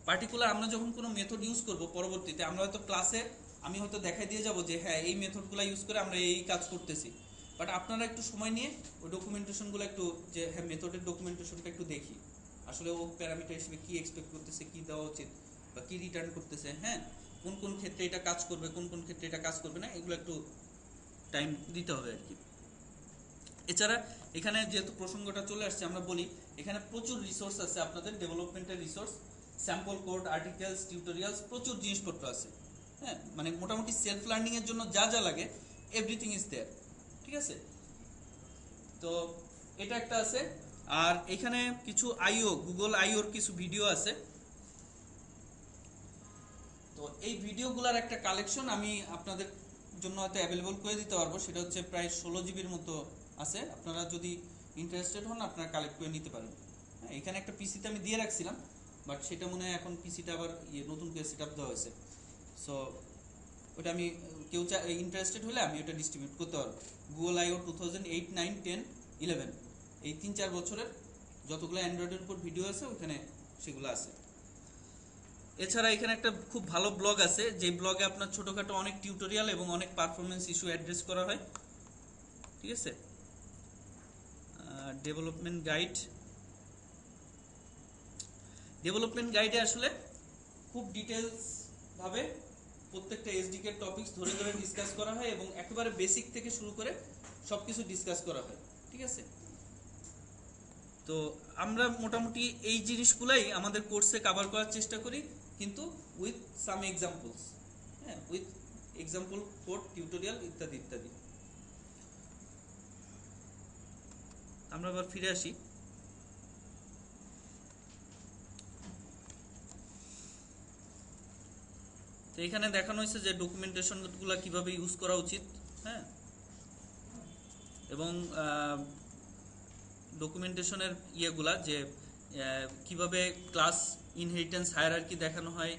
পার্টিকুলার আমরা যখন কোনো মেথড ইউজ করব পরবর্তীতে, আমরা হয়তো ক্লাসে আমি হয়তো দেখাই দিয়ে যাব যে হ্যাঁ এই মেথডগুলো ইউজ করে আমরা এই কাজ করতেছি, বাট আপনারা একটু সময় নিয়ে ওই ডকুমেন্টেশনগুলো একটু, যে হ্যাঁ মেথডের ডকুমেন্টেশনটা একটু দেখি, আসলে ও প্যারামিটার হিসেবে কি এক্সপেক্ট করতেছে, কি দেওয়া উচিত বা কি রিটার্ন করতেছে, হ্যাঁ, কোন কোন ক্ষেত্রে এটা কাজ করবে, কোন কোন ক্ষেত্রে এটা কাজ করবে না, এগুলো একটু টাইম দিতে হবে আর কি। এছাড়া এখানে যেহেতু প্রসঙ্গটা চলে আসছে আমরা বলি, এখানে প্রচুর রিসোর্স আছে আপনাদের ডেভেলপমেন্টের resource, sample code, articles, tutorials, প্রচুর জিনিসপত্র আছে। হ্যাঁ, মানে মোটামুটি সেলফ লার্নিং এর জন্য যা যা লাগে এভরিথিং ইজ দেয়ার, ঠিক আছে? তো এটা একটা আছে। আর এখানে কিছু গুগল আইওর কিছু ভিডিও আছে। তো এই ভিডিওগুলোর একটা কালেকশন আমি আপনাদের জন্য হয়তো অ্যাভেলেবল করে দিতে পারবো, সেটা হচ্ছে প্রায় 16 জিবির মতো আছে। আপনারা যদি ইন্টারেস্টেড হন আপনারা কালেক্ট করে নিতে পারেন। হ্যাঁ, এখানে একটা পিসিতে আমি দিয়ে রাখছিলাম, বাট সেটা মনে হয় এখন পিসিটা আবার নতুন করে সেট আপ দেওয়া হয়েছে। সো ওটা আমি কেউ ইন্টারেস্টেড হলে আমি ওটা ডিস্ট্রিবিউট করতে পারবো। গুগল আইও 2008, 9, 10, 11 এই 3-4 বছরের যতগুলো অ্যান্ড্রয়েডের উপর ভিডিও আছে ওখানে সেগুলো আছে। এছাড়া এখানে একটা খুব ভালো ব্লগ আছে, যে ব্লগে আপনার ছোটখাটো অনেক টিউটোরিয়াল এবং অনেক পারফরমেন্স ইস্যু অ্যাড্রেস করা হয়। ঠিক আছে, ডেভেলপমেন্ট গাইডে আসলে খুব ডিটেলস ভাবে প্রত্যেকটা এসডিকে টপিকস ধরে ধরে ডিসকাস করা হয় এবং একেবারে বেসিক থেকে শুরু করে সবকিছু ডিসকাস করা হয়। ঠিক আছে, তো আমরা মোটামুটি এই জিনিসগুলাই আমাদের কোর্সে কভার করার চেষ্টা করি, কিন্তু উইথ সাম এক্সাম্পলস, হ্যাঁ, উইথ এক্সাম্পল কোড, টিউটোরিয়াল ইত্যাদি ইত্যাদি। আমরা আবার ফিরে আসি। তো এখানে দেখানো হয়েছে যে ডকুমেন্টেশনগুলো কিভাবে ইউজ করা উচিত, হ্যাঁ, এবং ডকুমেন্টেশনের ইয়েগুলা যে কিভাবে ক্লাস ইনহেরিটেন্স হায়ারার্কি দেখানো হয়,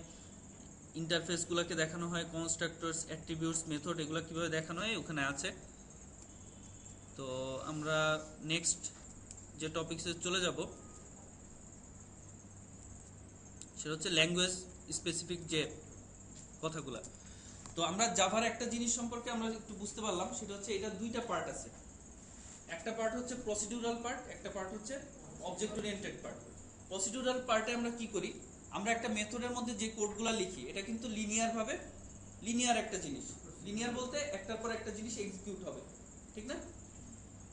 ইন্টারফেসগুলোকে দেখানো হয়, কনস্ট্রাক্টরস, অ্যাট্রিবিউটস, মেথড, এগুলো কিভাবে দেখানো হয় ওখানে আছে। তো আমরা নেক্সট যে টপিকসে চলে যাব সেটা হচ্ছে ল্যাঙ্গুয়েজ স্পেসিফিক যে কথাগুলো। তো আমরা জাভার একটা জিনিস সম্পর্কে আমরা একটু বুঝতে পারলাম, সেটা হচ্ছে এটা দুইটা পার্ট আছে। একটা পার্ট হচ্ছে প্রসিডিউরাল পার্ট, একটা পার্ট হচ্ছে অবজেক্ট ওরিয়েন্টেড পার্ট। প্রসিডিউরাল পার্টে আমরা কি করি, আমরা একটা মেথডের মধ্যে যে কোডগুলো লিখি এটা কিন্তু লিনিয়ার একটা জিনিস। লিনিয়ার বলতে একটার পর একটা জিনিস এক্সিকিউট হবে, ঠিক না?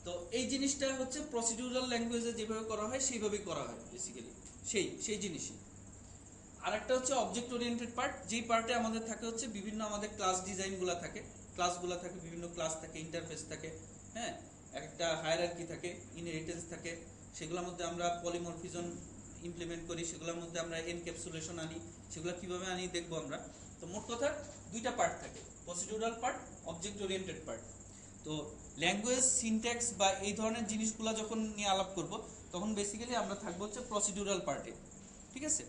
তো এই জিনিসটা হচ্ছে প্রসিডিউরাল ল্যাঙ্গুয়েজে যেভাবে করা হয় সেইভাবেই করা হয় বেসিক্যালি, সেই জিনিসই। আর একটা হচ্ছে অবজেক্ট ওরিয়েন্টেড পার্ট, যেই পার্টে আমাদের থাকে হচ্ছে বিভিন্ন আমাদের ক্লাস ডিজাইনগুলো থাকে, বিভিন্ন ক্লাস থাকে, ইন্টারফেস থাকে, হ্যাঁ, একটা হায়ারার্কি থাকে, ইনহেরিটেন্স থাকে, সেগুলোর মধ্যে আমরা পলিমরফিজম ইমপ্লিমেন্ট করি, সেগুলোর মধ্যে আমরা এনক্যাপসুলেশন আনি, সেগুলো কিভাবে আনি দেখবো আমরা। তো মোট কথা দুইটা পার্ট থাকে, procedural part, object oriented part. তো ল্যাঙ্গুয়েজ সিনট্যাক্স বা এই ধরনের জিনিসগুলো যখন নিয়ে আলাপ করব তখন বেসিক্যালি আমরা থাকবো হচ্ছে প্রসিডিউরাল পার্টে। ঠিক আছে,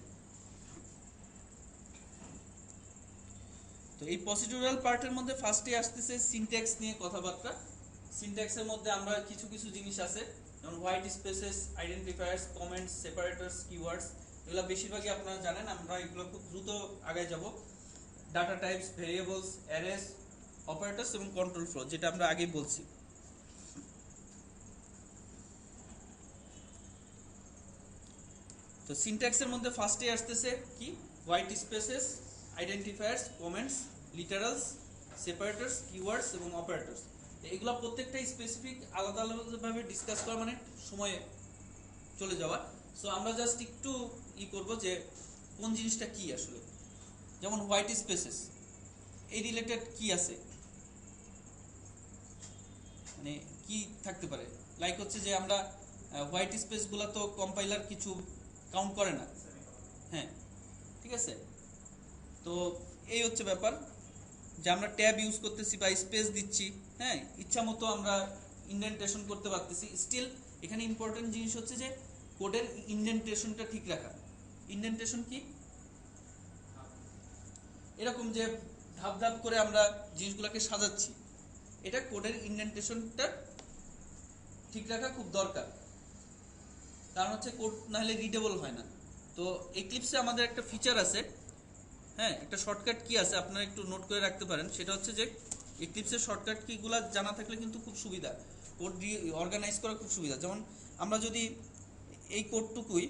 তো এই প্রসিডিউরাল পার্টের মধ্যে ফার্স্টে আসতেছে সিনট্যাক্স নিয়ে কথাবার্তা। সিনট্যাক্সের মধ্যে আমরা কিছু জিনিস আছে, যেমন white spaces, identifiers, comments, separators, keywords, এগুলো বেশিরভাগই আপনারা জানেন, আমরা এগুলো খুব দ্রুত আগে যাব। Data types, variables, arrays, operators এবং কন্ট্রোল ফ্লো, যেটা আমরা আগেই বলছি। তো সিনট্যাক্সের মধ্যে ফার্স্টে আসতেছে কি, white spaces, identifiers, comments, literals, separators, keywords এবং অপারেটরস। এগুলো প্রত্যেকটা স্পেসিফিক আলাদা আলাদাভাবে ডিসকাস করা মানে সময়ে চলে যাওয়া। সো আমরা জাস্ট একটু করব যে কোন জিনিসটা কি আসলে। যেমন হোয়াইট স্পেসেস, এই রিলেটেড কি আছে, মানে কি থাকতে পারে, লাইক হচ্ছে যে আমরা হোয়াইট স্পেসগুলো তো কম্পাইলার কিছু কাউন্ট করে না, হ্যাঁ, ঠিক আছে। তো এই হচ্ছে ব্যাপার যে আমরা ট্যাব ইউজ করতেছি বা স্পেস দিচ্ছি, হ্যাঁ, ইচ্ছা মতো আমরা ইন্ডেন্টেশন করতে পারতেছি। স্টিল এখানে ইম্পর্টেন্ট জিনিস হচ্ছে যে কোডের ইন্ডেন্টেশনটা ঠিক রাখা। ইন্ডেন্টেশন কি, এরকম যে ধাপ ধাপ করে আমরা জিনিসগুলোকে সাজাচ্ছি, এটা কোডের ইন্ডেন্টেশনটা ঠিক রাখা খুব দরকার, কারণ হচ্ছে কোড না হলে রিডেবল হয় না। তো এক্লিপসে আমাদের একটা ফিচার আছে, হ্যাঁ, একটা শর্টকাট কি আছে, আপনারা একটু নোট করে রাখতে পারেন। সেটা হচ্ছে যে এক্লিপসের শর্টকাট কিগুলো জানা থাকলে কিন্তু খুব সুবিধা, কোড অর্গানাইজ করা খুব সুবিধা। যেমন আমরা যদি এই কোডটুকুই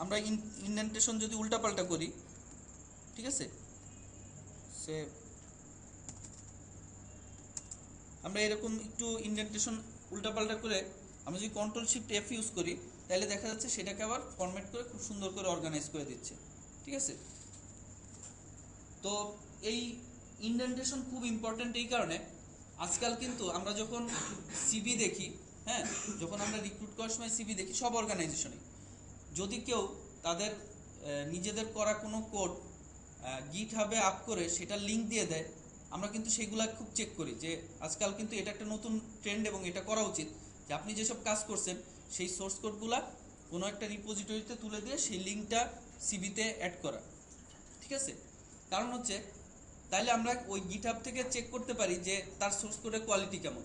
আমরা ইন্ডেন্টেশন যদি উল্টাপাল্টা করি, ঠিক আছে, সে আমরা এরকম একটু ইন্ডেন্টেশন উল্টাপাল্টা করে আমরা যদি কন্ট্রোল শিফট এফ ইউজ করি, তাহলে দেখা যাচ্ছে সেটাকে আবার ফরম্যাট করে খুব সুন্দর করে অর্গানাইজ করে দিচ্ছে। ঠিক আছে, তো এই ইন্ডেন্টেশন খুব ইম্পর্টেন্ট এই কারণে, আজকাল কিন্তু আমরা যখন সিভি দেখি, হ্যাঁ, যখন আমরা রিক্রুট করার সময় সিভি দেখি সব অর্গানাইজেশনে, যদি কেউ তাদের নিজেদের করা কোনো কোড গিট হাবে আপ করে সেটা লিঙ্ক দিয়ে দেয়, আমরা কিন্তু সেগুলা খুব চেক করি যে আজকাল কিন্তু এটা একটা নতুন ট্রেন্ড এবং এটা করা উচিত যে আপনি যেসব কাজ করছেন সেই সোর্স কোডগুলা কোনো একটা রিপোজিটরিতে তুলে দিয়ে সেই লিঙ্কটা সিভিতে অ্যাড করা। ঠিক আছে, কারণ হচ্ছে তাইলে আমরা ওই গিটহাব থেকে চেক করতে পারি যে তার সোর্স কোডের কোয়ালিটি কেমন,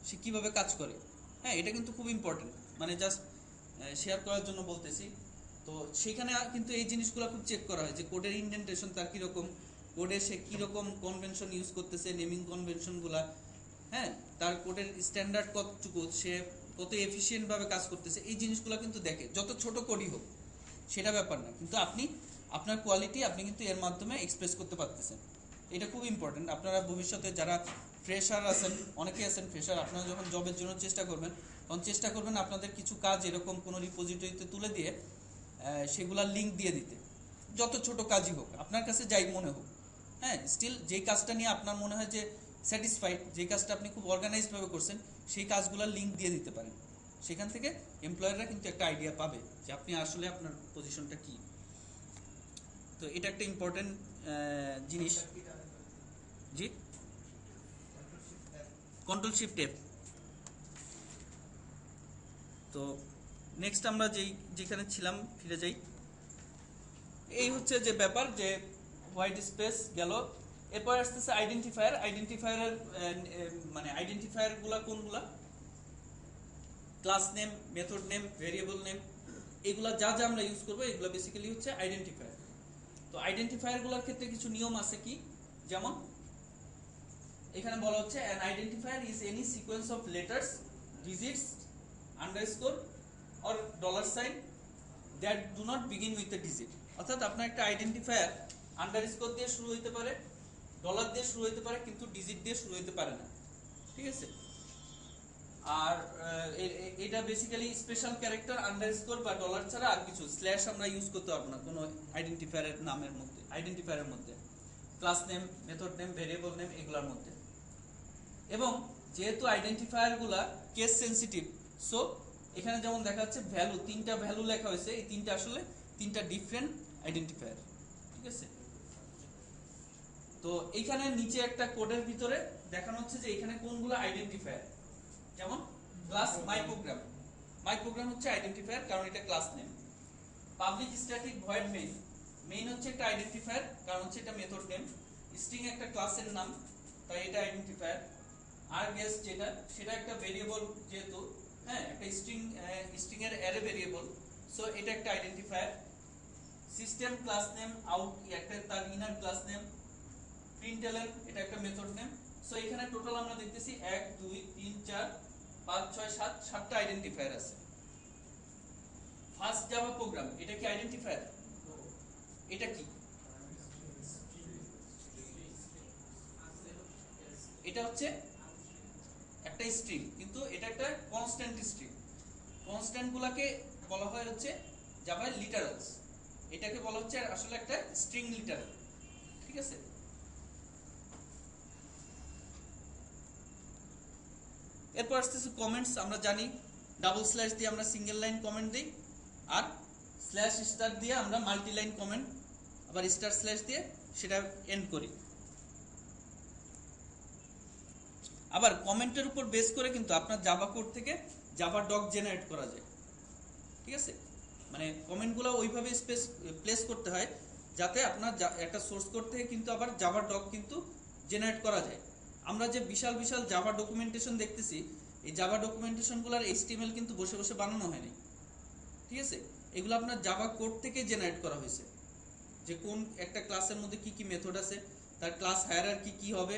সে কীভাবে কাজ করে। হ্যাঁ, এটা কিন্তু খুব ইম্পর্টেন্ট, মানে জাস্ট শেয়ার করার জন্য বলতেছি। তো সেখানে কিন্তু এই জিনিসগুলো খুব চেক করা হয় যে কোডের ইন্ডেন্টেশন তার কীরকম, কোডে সে কীরকম কনভেনশন ইউজ করতেছে, নেমিং কনভেনশনগুলা, হ্যাঁ, তার কোডের স্ট্যান্ডার্ড কতটুকু, সে কত এফিসিয়েন্টভাবে কাজ করতেছে, এই জিনিসগুলো কিন্তু দেখে, যত ছোট কোডই হোক সেটা ব্যাপার না, কিন্তু আপনি আপনার কোয়ালিটি আপনি কিন্তু এর মাধ্যমে এক্সপ্রেস করতে পারতেছেন। এটা খুব ইম্পর্টেন্ট। আপনারা ভবিষ্যতে যারা ফ্রেশার আছেন, অনেকেই আছেন ফ্রেশার, আপনারা যখন জবের জন্য চেষ্টা করবেন তখন চেষ্টা করবেন আপনাদের কিছু কাজ এরকম কোনো রিপোজিটরিতে তুলে দিয়ে সেগুলার লিঙ্ক দিয়ে দিতে, যত ছোট কাজই হোক, আপনার কাছে যাই মনে হোক, হ্যাঁ, স্টিল যেই কাজটা নিয়ে আপনার মনে হয় যে স্যাটিসফাইড, যে কাজটা আপনি খুব অর্গানাইজডভাবে করছেন, সেই কাজগুলোর লিঙ্ক দিয়ে দিতে পারেন। সেখান থেকে এমপ্লয়াররা কিন্তু একটা আইডিয়া পাবে যে আপনি আসলে আপনার পজিশনটা কি। তো এটা একটা ইম্পর্টেন্ট জিনিস। জি, কন্ট্রোল শিফট এফ। তো নেক্সট আমরা যেখানে ছিলাম ফিরে যাই। এই হচ্ছে যে ব্যাপার, যে হোয়াইট স্পেস গেল, এরপর আসতেছে আইডেন্টিফায়ার। আইডেন্টিফায়ারের মানে আইডেন্টিফায়ারগুলা কোনগুলা? Class name, method name, variable name, এগুলা যা যা আমরা ইউজ করবো এগুলো বেসিক্যালি হচ্ছে আইডেন্টিফায়ার। তো আইডেন্টিফায়ারগুলোর ক্ষেত্রে কিছু নিয়ম আছে কি, যেমন এখানে বলা হচ্ছে an identifier is any sequence of letters, digits, underscore or dollar sign that do not begin with a digit। অর্থাৎ আপনার একটা আইডেন্টিফায়ার আন্ডারস্কোর দিয়ে শুরু হতে পারে, ডলার দিয়ে শুরু হতে পারে, কিন্তু ডিজিট দিয়ে শুরু হতে পারে না, ঠিক আছে? আর এটা বেসিক্যালি স্পেশাল ক্যারেক্টার আন্ডারস্কোর বা ডলার ছাড়া আর কিছু, স্ল্যাশ আমরা ইউজ করতে পারবো না কোনো আইডেন্টিফায়ারের নামের মধ্যে, আইডেন্টিফায়ারের মধ্যে, class name, method name, variable name, এগুলোর মধ্যে। এবং যেহেতু আইডেন্টিফায়ারগুলা কেস সেনসিটিভ, সো এখানে যেমন দেখা যাচ্ছে ভ্যালু, তিনটা ভ্যালু লেখা হয়েছে, এই তিনটা আসলে তিনটা ডিফারেন্ট আইডেন্টিফায়ার, ঠিক আছে? তো এইখানে নিচে একটা কোডের ভিতরে দেখানো হচ্ছে যে এখানে কোনগুলো আইডেন্টিফায়ার। যেমন class my programme, my programme হচ্ছে আইডেন্টিফায়ার কারণ এটা class name. Public static void main, main হচ্ছে একটা আইডেন্টিফায়ার কারণ হচ্ছে এটা মেথড নেম। স্ট্রিং একটা ক্লাসের নাম, তাই এটা আইডেন্টিফায়ার। আর গেস্ট যেটা, সেটা একটা ভেরিয়েবল, যেহেতু হ্যাঁ একটা স্ট্রিং এর অ্যারে ভেরিয়েবল, সো এটা একটা identifier. System class name, out একটা তার ইনার ক্লাস নেম। প্রিন্টএলএন এটা একটা মেথড নেম। সো এখানে টোটাল আমরা দেখতেছি 1 2 3 4 5 6 7 সাতটা আইডেন্টিফায়ার আছে। ফার্স্ট জাভা প্রোগ্রাম, এটা কি আইডেন্টিফায়ার? এটা কি? এটা হচ্ছে একটা স্ট্রিং, কিন্তু এটা একটা কনস্ট্যান্ট স্ট্রিং। কনস্ট্যান্ট গুলাকে বলা হয় হচ্ছে জাভায় লিটারালস, এটাকে বলা হচ্ছে আসলে একটা স্ট্রিং লিটারাল, ঠিক আছে? এরপর আসতেছে কমেন্টস। আমরা জানি ডাবল স্ল্যাশ দিয়ে আমরা সিঙ্গেল লাইন কমেন্ট দিই, আর স্ল্যাশ স্টার দিয়ে আমরা মাল্টি লাইন কমেন্ট, আবার স্টার স্ল্যাশ দিয়ে সেটা এন্ড করি। আবার কমেন্টের উপর বেস করে কিন্তু আপনার জাভা কোড থেকে জাভা ডক জেনারেট করা যায়, ঠিক আছে? মানে কমেন্টগুলো ওইভাবে প্লেস করতে হয় যাতে আপনার একটা সোর্স কোড থেকে কিন্তু আবার জাভা ডক কিন্তু জেনারেট করা যায়। আমরা যে বিশাল বিশাল জাভা ডকুমেন্টেশন দেখতেছি, এই জাভা ডকুমেন্টেশনগুলোর HTML কিন্তু বসে বসে বানানো হয়নি, ঠিক আছে? এগুলো আপনার জাভা কোড থেকে জেনারেট করা হয়েছে, যে কোন একটা ক্লাসের মধ্যে কি কি মেথড আছে, তার ক্লাস হায়ারার্কি কি হবে,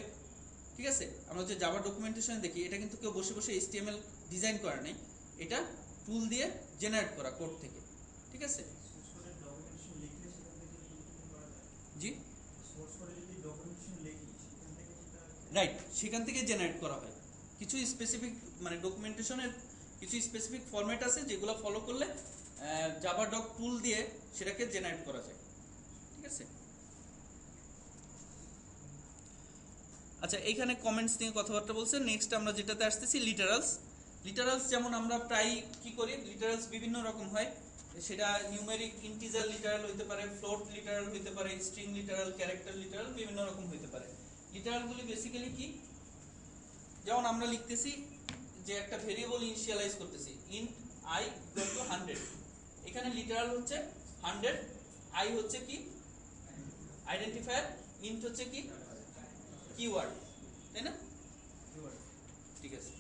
ঠিক আছে? আমরা যে জাভা ডকুমেন্টেশনে দেখি, এটা কিন্তু কেউ বসে বসে HTML ডিজাইন করে নাই, এটা টুল দিয়ে জেনারেট করা কোড থেকে, ঠিক আছে? জি, রাইট, সেখান থেকে জেনারেট করা হয়। কিছু স্পেসিফিক মানে ডকুমেন্টেশনের কিছু স্পেসিফিক ফরম্যাট আছে যেগুলো ফলো করলে জাভা ডক টুল দিয়ে সেটাকে জেনারেট করা যায়, ঠিক আছে? আচ্ছা, এইখানে কমেন্টস নিয়ে কথাবার্তা বলছে। নেক্সট আমরা যেটাতে আসতেছি লিটারালস। লিটারালস যেমন আমরা প্রায় কি করি, লিটারালস বিভিন্ন রকম হয়, সেটা নিউমেরিক ইন্টিজার লিটারাল হইতে পারে, ফ্লোট লিটারাল হইতে পারে, স্ট্রিং লিটারাল, ক্যারেক্টার লিটারাল, বিভিন্ন রকম হইতে পারে। লিটারালগুলি বেসিক্যালি কি, যেমন আমরা লিখতেছি যে একটা ভেরিয়েবল ইনিশিয়ালাইজ করতেছি, ইন্ট i = 100, এখানে লিটারাল হচ্ছে 100, i হচ্ছে কি আইডেন্টিফায়ার, ইন্ট হচ্ছে কি কিওয়ার্ড, তাই না? ঠিক আছে।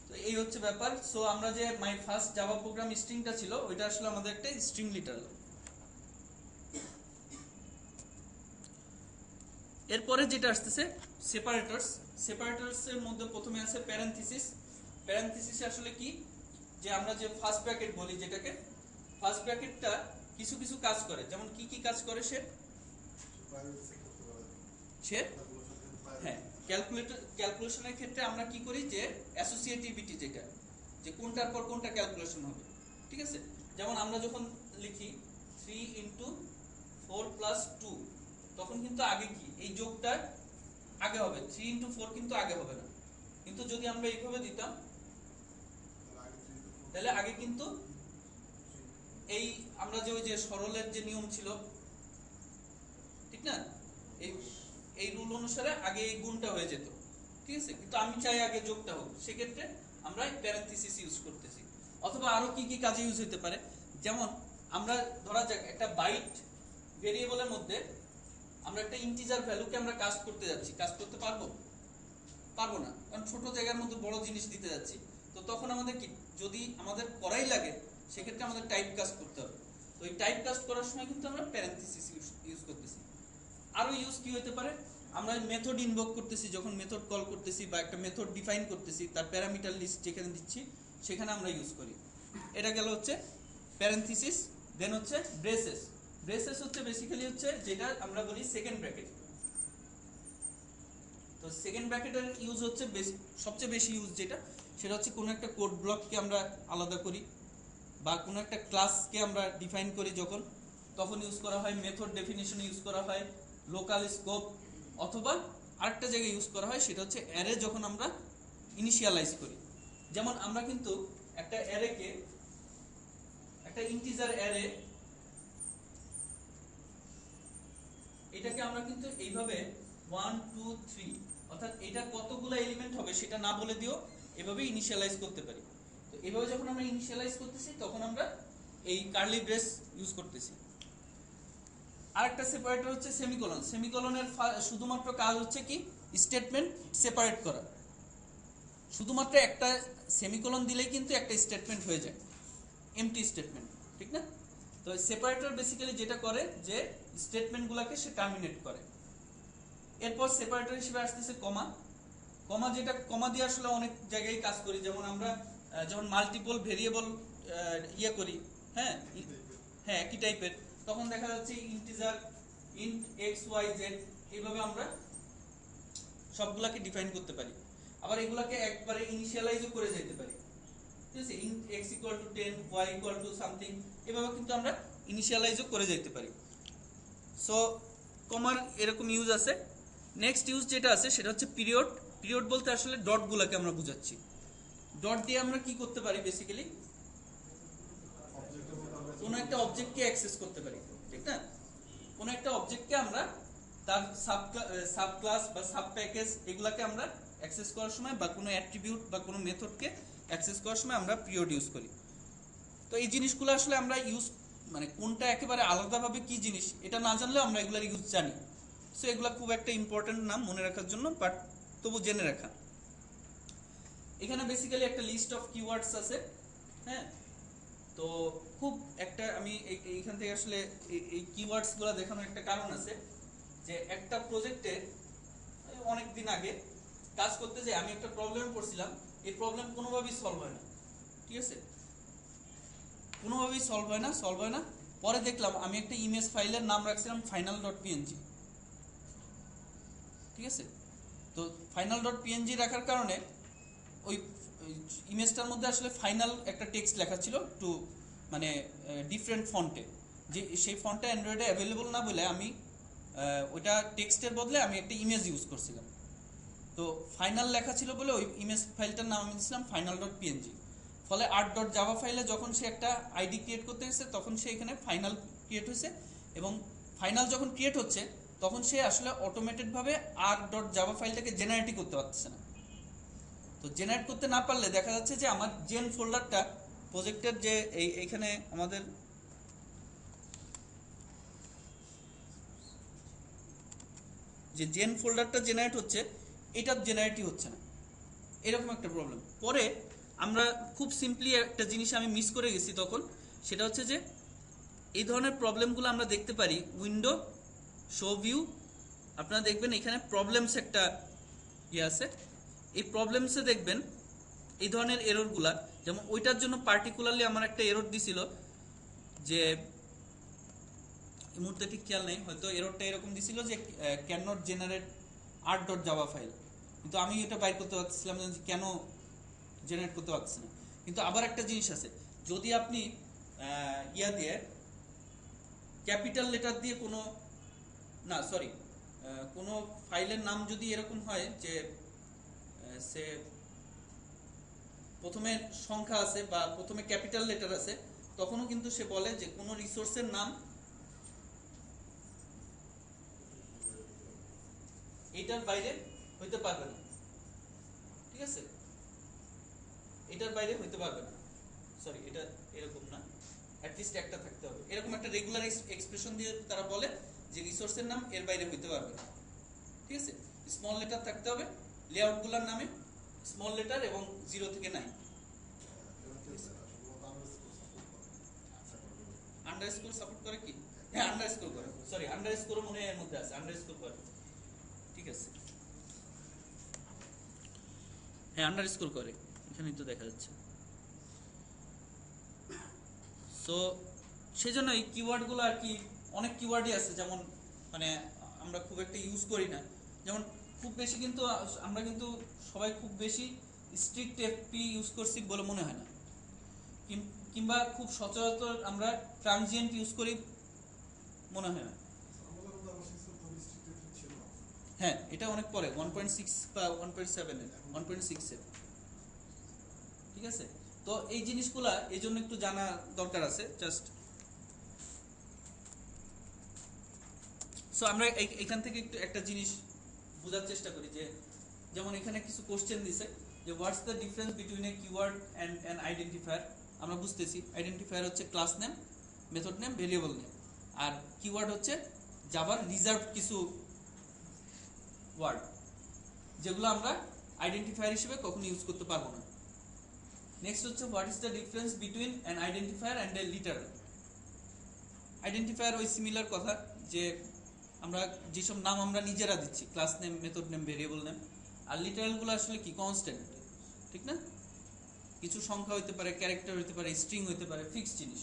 তো এই হচ্ছে ব্যাপার। সো আমরা যে মাই ফার্স্ট জাভা প্রোগ্রাম স্ট্রিংটা ছিল ওইটা আসলে আমাদের একটা স্ট্রিং লিটারাল। এরপরে যেটা আসতেছে সেপারেটরস। সেপারেটরস এর মধ্যে প্রথমে আছে প্যারেনথিসিস। প্যারেনথিসিস আসলে কি, যে আমরা যে ফার্স্ট ব্র্যাকেট বলি যেটাকে, ফার্স্ট ব্র্যাকেটটা কিছু কিছু কাজ করে। যেমন কি কি কাজ করে সে সে হ্যাঁ, ক্যালকুলেশনের ক্ষেত্রে আমরা কি করি, যে অ্যাসোসিয়েটিভিটি, যেটা যে কোনটার পর কোনটা ক্যালকুলেশন হবে, ঠিক আছে। যেমন আমরা যখন লিখি 3 ইন্টু 4 প্লাস 2, তখন কিন্তু আগে কি এই যোগটা আগে হবে, 3 ইন্টু 4 কিন্তু আগে হবে না। কিন্তু যদি আমরা এইভাবে দিতাম তাহলে আগে কিন্তু এই আমরা যে ওই যে সরলের যে নিয়ম ছিল, ঠিক না, এই এই রুল অনুসারে আগে এই গুণটা হয়ে যেত, ঠিক আছে। কিন্তু আমি চাই আগে যোগটা হোক, সেক্ষেত্রে আমরা প্যারেনথিসিস ইউজ করতেছি। অথবা আরো কি কি কাজে ইউজ হতে পারে, যেমন আমরা ধরা যাক একটা বাইট ভেরিয়েবলের মধ্যে আমরা একটা ইন্টিজার ভ্যালুকে আমরা কাস্ট করতে যাচ্ছি, কাস্ট করতে পারবো না, কারণ ছোট জায়গার মধ্যে বড় জিনিস দিতে যাচ্ছি। তো তখন আমাদের কি, যদি আমাদের করাই লাগে সেক্ষেত্রে আমাদের টাইপ কাস্ট করতে হবে। তো এই টাইপ কাস্ট করার সময় কিন্তু আমরা প্যারেনথিসিস ইউজ করতেছি। আরো ইউজ কি হতে পারে, আমরা মেথড ইনভোক করতেছি, যখন মেথড কল করতেছি বা একটা মেথড ডিফাইন করতেছি, তার প্যারামিটার লিস্ট যেখানে দিচ্ছি সেখানে আমরা ইউজ করি। এটা গেল হচ্ছে প্যারেনথিসিস। দেন হচ্ছে ব্রেসেস। ব্রেসেস হচ্ছে বেসিক্যালি হচ্ছে যেটা আমরা বলি সেকেন্ড ব্র্যাকেট। তো সেকেন্ড ব্র্যাকেটের ইউজ হচ্ছে সবচেয়ে বেশি ইউজ যেটা, সেটা হচ্ছে কোনো একটা কোড ব্লককে আমরা আলাদা করি বা কোনো একটা ক্লাসকে আমরা ডিফাইন করি যখন, তখন ইউজ করা হয়। মেথড ডেফিনিশন ইউজ করা হয়, লোকাল স্কোপ, অথবা আরেকটা জায়গায় ইউজ করা হয় সেটা হচ্ছে অ্যারে, যখন আমরা ইনিশিয়ালাইজ করি। যেমন আমরা কিন্তু একটা অ্যারেকে, একটা ইন্টিজার অ্যারে, এটাকে আমরা কিন্তু এইভাবে 1 2 3 অর্থাৎ এটা কতগুলো এলিমেন্ট হবে সেটা না বলে দিও, এভাবে ইনিশিয়ালাইজ করতে পারি। তো এভাবে যখন আমরা ইনিশিয়ালাইজ করতেছি তখন আমরা এই কার্লি ব্রেস ইউজ করতেছি। আরেকটা সেপারেটর হচ্ছে সেমিকোলন। সেমিকোলনের শুধুমাত্র কাজ হচ্ছে কি, স্টেটমেন্ট সেপারেট করা। শুধুমাত্র একটা সেমিকোলন দিলেই কিন্তু একটা স্টেটমেন্ট হয়ে যায়, এমটি স্টেটমেন্ট, ঠিক না। তো সেপারেটর বেসিক্যালি যেটা করে যে স্টেটমেন্টগুলোকে সে টার্মিনেট করে। এরপর সেপারেটর হিসেবে আসতেছে কমা। কমা, যেটা কমা দিয়ে আসলে অনেক জায়গায় কাজ করি। যেমন আমরা যখন মাল্টিপল ভেরিয়েবল ইয়ে করি, হ্যাঁ হ্যাঁ একই টাইপের, তখন দেখা যাচ্ছে integer int X Y Z, এইভাবে আমরা সবগুলাকে ডিফাইন করতে পারি। আবার এগুলাকে একবারে ইনিশিয়ালাইজও করে যেতে পারি, ঠিক আছে। Int X equal to 10, Y equal to something, এভাবে কিন্তু আমরা ইনিশিয়ালাইজও করে যেতে পারি। সো কমার এরকম ইউজ আছে। নেক্সট ইউজ যেটা আছে সেটা হচ্ছে পিরিয়ড। পিরিয়ড বলতে আসলে ডটগুলোকে আমরা বুঝাচ্ছি। ডট দিয়ে আমরা কি করতে পারি, বেসিক্যালি কোনো একটা অবজেক্টকে অ্যাক্সেস করতে পারি, ঠিক না। কোনো একটা অবজেক্টকে আমরা তার সাব ক্লাস বা সাব প্যাকেজ এগুলাকে আমরা অ্যাক্সেস করার সময়, বা কোনো অ্যাট্রিবিউট বা কোনো মেথডকে অ্যাক্সেস করার সময় আমরা পিরিয়ড ইউজ করি। তো এই জিনিসগুলো আসলে আমরা ইউজ, মানে কোনটা একেবারে আলাদাভাবে কি জিনিস এটা না জানলেও আমরা এগুলার ইউজ জানি। সো এগুলা খুব একটা ইম্পর্টেন্ট না মনে রাখার জন্য, বাট তবু জেনে রাখা। এখানে বেসিক্যালি একটা লিস্ট অফ কিওয়ার্ডস আছে, হ্যাঁ। তো খুব একটা আমি এইখান থেকে আসলে এই কিওয়ার্ডস গুলো দেখানোর একটা কারণ আছে, যে একটা প্রজেক্টে অনেক দিন আগে কাজ করতে যে আমি একটা প্রবলেমে পড়ছিলাম। এই প্রবলেম কোনোভাবেই সলভ হয় না, ঠিক আছে, কোনোভাবেই সলভ হয় না। পরে দেখলাম আমি একটা ইমেজ ফাইলের নাম রাখছিলাম final.png, ঠিক আছে। তো final.png রাখার কারণে ওই ইমেজটার মধ্যে আসলে ফাইনাল একটা টেক্সট লেখা ছিল, টু মানে ডিফারেন্ট ফন্টে, যে সেই ফন্টটা অ্যান্ড্রয়েডে অ্যাভেলেবল না বলে আমি ওইটা টেক্সটের বদলে আমি একটা ইমেজ ইউজ করছিলাম। তো ফাইনাল লেখা ছিল বলে ওই ইমেজ ফাইলটার নাম আমি দিয়েছিলাম final.png। ফলে art.java ফাইলে যখন সে একটা আইডি ক্রিয়েট করতে গেছে তখন সে এখানে ফাইনাল ক্রিয়েট হয়েছে, এবং ফাইনাল যখন ক্রিয়েট হচ্ছে তখন সে আসলে অটোমেটেডভাবে art.java ফাইলটাকে জেনারেটই করতে পারতেছে না। তো জেনারেট করতে না পারলে দেখা যাচ্ছে যে আমার জেন ফোল্ডারটা প্রজেক্টের যে এইখানে আমাদের যে জেন ফোল্ডারটা জেনারেট হচ্ছে এটা জেনারেটই হচ্ছে না, এরকম একটা প্রবলেম। পরে আমরা খুব সিম্পলি একটা জিনিস আমি মিস করে গেছি তখন, সেটা হচ্ছে যে এই ধরনের প্রবলেমগুলো আমরা দেখতে পারি উইন্ডো, শো ভিউ। আপনারা দেখবেন এখানে প্রবলেমস একটা ইয়ে আছে, এই প্রবলেমসে দেখবেন এই ধরনের এররগুলা, যেমন ওইটার জন্য পার্টিকুলারলি আমার একটা এরর দিছিল, যে এই মুহূর্তে ঠিক খেয়াল নেই, হয়তো এররটা এরকম দিছিল যে can not generate art.java file, কিন্তু আমি এটা বাইর করতে পারছিলাম না যে কেন জেনারেট করতে পারছি না। কিন্তু আবার একটা জিনিস আছে, যদি আপনি ইয়া দিয়ে ক্যাপিটাল লেটার দিয়ে কোনো, না সরি, কোনো ফাইলের নাম যদি এরকম হয় যে সে প্রথমে সংখ্যা আছে বা প্রথমে ক্যাপিটাল লেটার আছে, তখনও কিন্তু সে বলে যে কোনো রিসোর্সের নাম এটার বাইরে হইতে পারবে না, ঠিক আছে, এটার বাইরে হইতে পারবে না, সরি এটা এরকম না, অ্যাটলিস্ট একটা থাকতে হবে, এরকম একটা রেগুলার এক্সপ্রেশন দিয়ে তারা বলে যে রিসোর্সের নাম এর বাইরে হইতে পারবে না, ঠিক আছে। স্মল লেটার থাকতে হবে লেআউটগুলোর নামে, স্মল লেটার এবং 0 থেকে 9। আন্ডারস্কোর সাপোর্ট করে কি? হ্যাঁ আন্ডারস্কোর করে, সরি আন্ডারস্কোরও মনে হয় এর মধ্যে আছে, আন্ডারস্কোর করে, ঠিক আছে, হ্যাঁ আন্ডারস্কোর করে, এখানেই তো দেখা যাচ্ছে। সো সেজন্য এই কিওয়ার্ডগুলো আর কি, অনেক কিওয়ার্ডই আছে, যেমন মানে আমরা খুব একটা ইউজ করি না, যেমন খুব বেশি কিন্তু আমরা কিন্তু সবাই খুব বেশি স্ট্রিক্ট এফপি ইউজ করছি বলে মনে হয় না, কিংবা খুব সচরাচর আমরা ট্রানজিয়েন্ট ইউজ করি মনে হয় না। হ্যাঁ এটা অনেক পরে 1.6 বা 1.7 এর 1.6 এর, ঠিক আছে। তো এই জিনিসগুলা এই জন্য একটু জানা দরকার আছে জাস্ট। সো আমরা এখান থেকে একটু একটা জিনিস বোঝার চেষ্টা করি, যে যেমন এখানে কিছু কোশ্চেন দিছে যে what's the difference between a keyword and an identifier. আমরা বুঝতেছি আইডেন্টিফায়ার হচ্ছে class name, method name, variable name, আর কিওয়ার্ড হচ্ছে জাভার রিজার্ভ কিছু ওয়ার্ড, যেগুলো আমরা আইডেন্টিফায়ার হিসেবে কখনো ইউজ করতে পারবো না। নেক্সট হচ্ছে what is the difference between an identifier and a literal. Identifier ওই সিমিলার কথা, যে আমরা যেসব নাম আমরা নিজেরা দিচ্ছি, class name, method name, variable name, আর লিটারালগুলো আসলে কি কনস্ট্যান্ট, ঠিক না, কিছু সংখ্যা হইতে পারে, ক্যারেক্টার হইতে পারে, স্ট্রিং হইতে পারে, ফিক্সড জিনিস।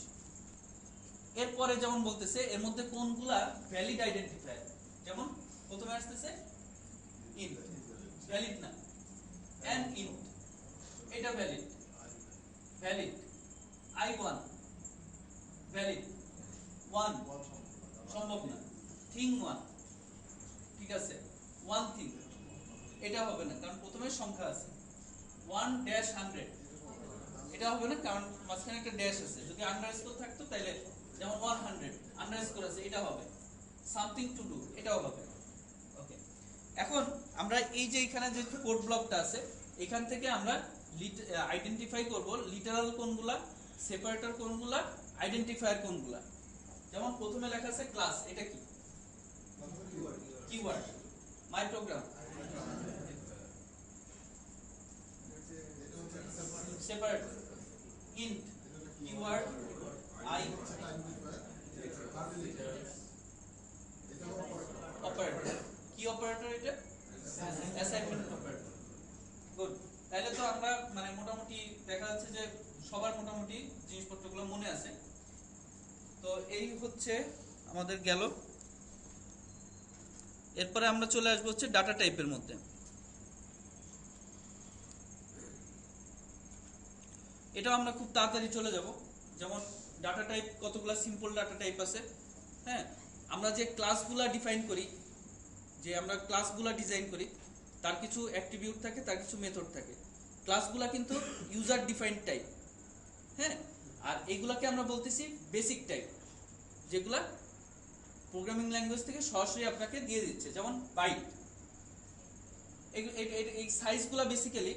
এরপরে যেমন বলতেছে এর মধ্যে কোনগুলা ভ্যালিড আইডেন্টিফায়ার, যেমন প্রথমে আসতেছে ইন্ট, ভ্যালিড না, অ্যান ইন্ট এটা ভ্যালিড, ভ্যালিড i1 ভ্যালিড, 1 সম্ভব না, থিং 1, ঠিক আছে, 1 থিং এটা হবে না কারণ প্রথমে সংখ্যা আছে, 1-100 এটা হবে না কারণ মাঝখানে একটা ড্যাশ আছে, যদি আন্ডারস্কোর থাকতো তাহলে, যেমন 100 আন্ডারস্কোর আছে এটা হবে, সামথিং টু ডু এটাও হবে। ওকে, এখন আমরা এই যে এখানে যে কোড ব্লকটা আছে এখান থেকে আমরা আইডেন্টিফাই করব লিটারাল কোনগুলা, সেপারেটর কোনগুলা, আইডেন্টিফায়ার কোনগুলা। যেমন প্রথমে লেখা আছে ক্লাস, এটা কি keyword, my program, separator int, keyword I, operator, কি অপারেটর এটা, অ্যাসাইনমেন্ট অপারেটর। গুড, তাহলে তো আমরা মানে মোটামুটি দেখা যাচ্ছে যে সবার মোটামুটি জিনিসপত্রগুলো মনে আছে। তো এই হচ্ছে আমাদের গেল। এরপরে আমরা চলে আসবো হচ্ছে ডাটা টাইপের মধ্যে। এটাও আমরা খুব তাড়াতাড়ি চলে যাব। যেমন ডাটা টাইপ কতগুলো সিম্পল ডাটা টাইপ আছে, হ্যাঁ, আমরা যে ক্লাসগুলা ডিফাইন করি, যে আমরা ক্লাসগুলা ডিজাইন করি, তার কিছু অ্যাট্রিবিউট থাকে, তার কিছু মেথড থাকে। ক্লাসগুলা কিন্তু ইউজার ডিফাইন্ড টাইপ, হ্যাঁ, আর এইগুলাকে আমরা বলতেছি বেসিক টাইপ, যেগুলা প্রোগ্রামিং ল্যাঙ্গুয়েজ থেকে সরাসরি আপনাকে দিয়ে দিচ্ছে, যেমন বাইট। এই সাইজগুলো বেসিক্যালি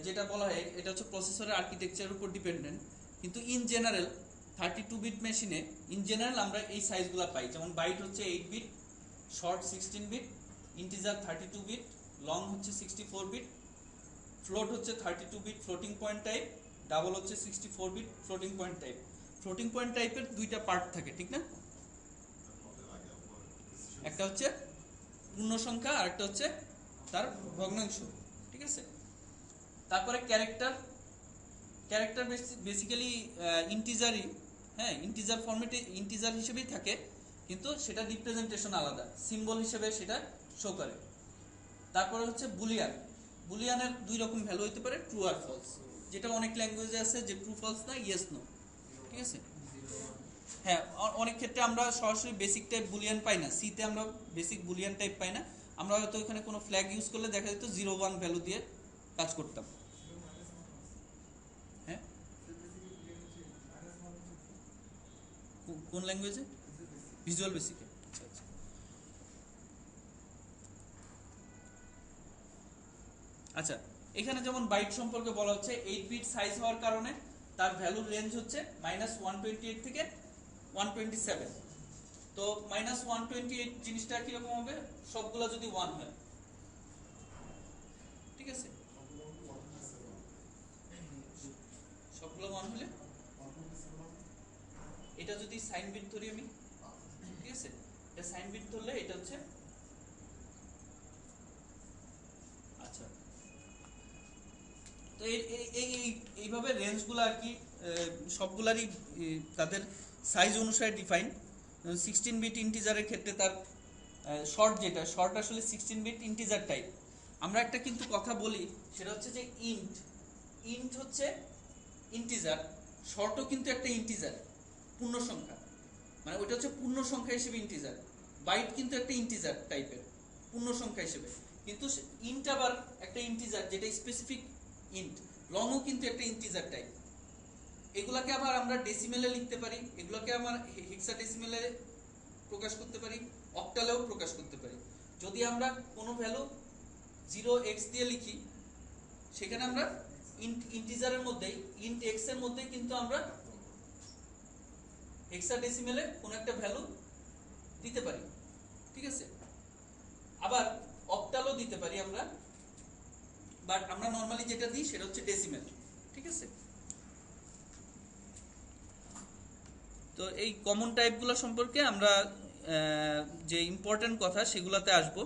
যেটা বলা হয় এটা হচ্ছে প্রসেসরের আর্কিটেকচারের উপর ডিপেন্ডেন্ট, কিন্তু ইন জেনারেল 32 বিট মেশিনে ইন জেনারেল আমরা এই সাইজগুলো পাই। যেমন বাইট হচ্ছে 8 bit, short 16 bit, integer 32 bit, long হচ্ছে 64 বিট, ফ্লোট হচ্ছে 32 bit floating point type, double হচ্ছে 64 bit floating point type. Floating point টাইপের দুইটা পার্ট থাকে, ঠিক না? একটা হচ্ছে পূর্ণ সংখ্যা আর একটা হচ্ছে তার ভগ্নাংশ, ঠিক আছে? তারপরে ক্যারেক্টার, ক্যারেক্টার বেসিক্যালি ইন্টিজারই, হ্যাঁ, ইন্টিজার ফরম্যাটে ইন্টিজার হিসেবেই থাকে, কিন্তু সেটা রিপ্রেজেন্টেশন আলাদা, সিম্বল হিসেবে সেটা শো করে। তারপরে হচ্ছে বুলিয়ান। বুলিয়ানের দুই রকম ভ্যালু হতে পারে, ট্রু আর ফলস, যেটা অনেক ল্যাঙ্গুয়েজে আছে যে ট্রু ফলস না, ইয়েস নো, ঠিক আছে? হ্যাঁ, অনেক ক্ষেত্রে আমরা সরাসরি বেসিক টাইপ বুলিয়ান পাই না, সিতে আমরা বেসিক বুলিয়ান টাইপ পাই না, আমরা হয়তো এখানে কোনো ফ্ল্যাগ ইউজ করলে দেখা যেত 0 1 ভ্যালু দিয়ে কাজ করতাম। হ্যাঁ, কোন ল্যাঙ্গুয়েজে? ভিজুয়াল বেসিকে। আচ্ছা আচ্ছা। আচ্ছা, এখানে যেমন বাইট সম্পর্কে বলা হচ্ছে 8 বিট সাইজ হওয়ার কারণে তার ভ্যালুর রেঞ্জ হচ্ছে -128 থেকে 127। তো -128 জিনিসটা কিরকম হবে? সবগুলো যদি 1 হয়, ঠিক আছে? সবগুলো 1 হলে এটা যদি সাইন বিট ধরি আমি, ঠিক আছে, এটা সাইন বিট ধরলে এটা হচ্ছে, আচ্ছা, তো এইভাবে রেঞ্জগুলো আর কি সবগুলারই তাদের সাইজ অনুসারে ডিফাইন। 16 বিট ইন্টিজারের ক্ষেত্রে তার শর্ট, যেটা শর্ট আসলে 16 বিট ইন্টিজার টাইপ। আমরা একটা কিন্তু কথা বলি, সেটা হচ্ছে যে ইন্ট, ইন্ট হচ্ছে ইন্টিজার, শর্টও কিন্তু একটা ইন্টিজার, পূর্ণ সংখ্যা, মানে ওইটা হচ্ছে পূর্ণ সংখ্যা হিসেবে ইন্টিজার। বাইট কিন্তু একটা ইন্টিজার টাইপের পূর্ণ সংখ্যা হিসেবে, কিন্তু ইন্ট আবার একটা ইন্টিজার যেটা স্পেসিফিক ইন্ট। লংও কিন্তু একটা ইন্টিজার টাইপ। এগুলাকে আবার আমরা ডেসিমেলে লিখতে পারি, এগুলোকে আমরা হেক্সাডেসিমেলে প্রকাশ করতে পারি, অক্টালেও প্রকাশ করতে পারি। যদি আমরা কোনো ভ্যালু 0x দিয়ে লিখি, সেখানে আমরা ইন্টিজারের মধ্যেই, ইন্ট x এর মধ্যেই কিন্তু আমরা হেক্সাডেসিমেলে কোনো একটা ভ্যালু দিতে পারি, ঠিক আছে? আবার অক্টালও দিতে পারি আমরা, বাট আমরা নরমালি যেটা দিই সেটা হচ্ছে ডেসিমেল, ঠিক আছে? তো এই কমন টাইপগুলো সম্পর্কে আমরা যে ইম্পর্টেন্ট কথা সেগুলোতে আসব।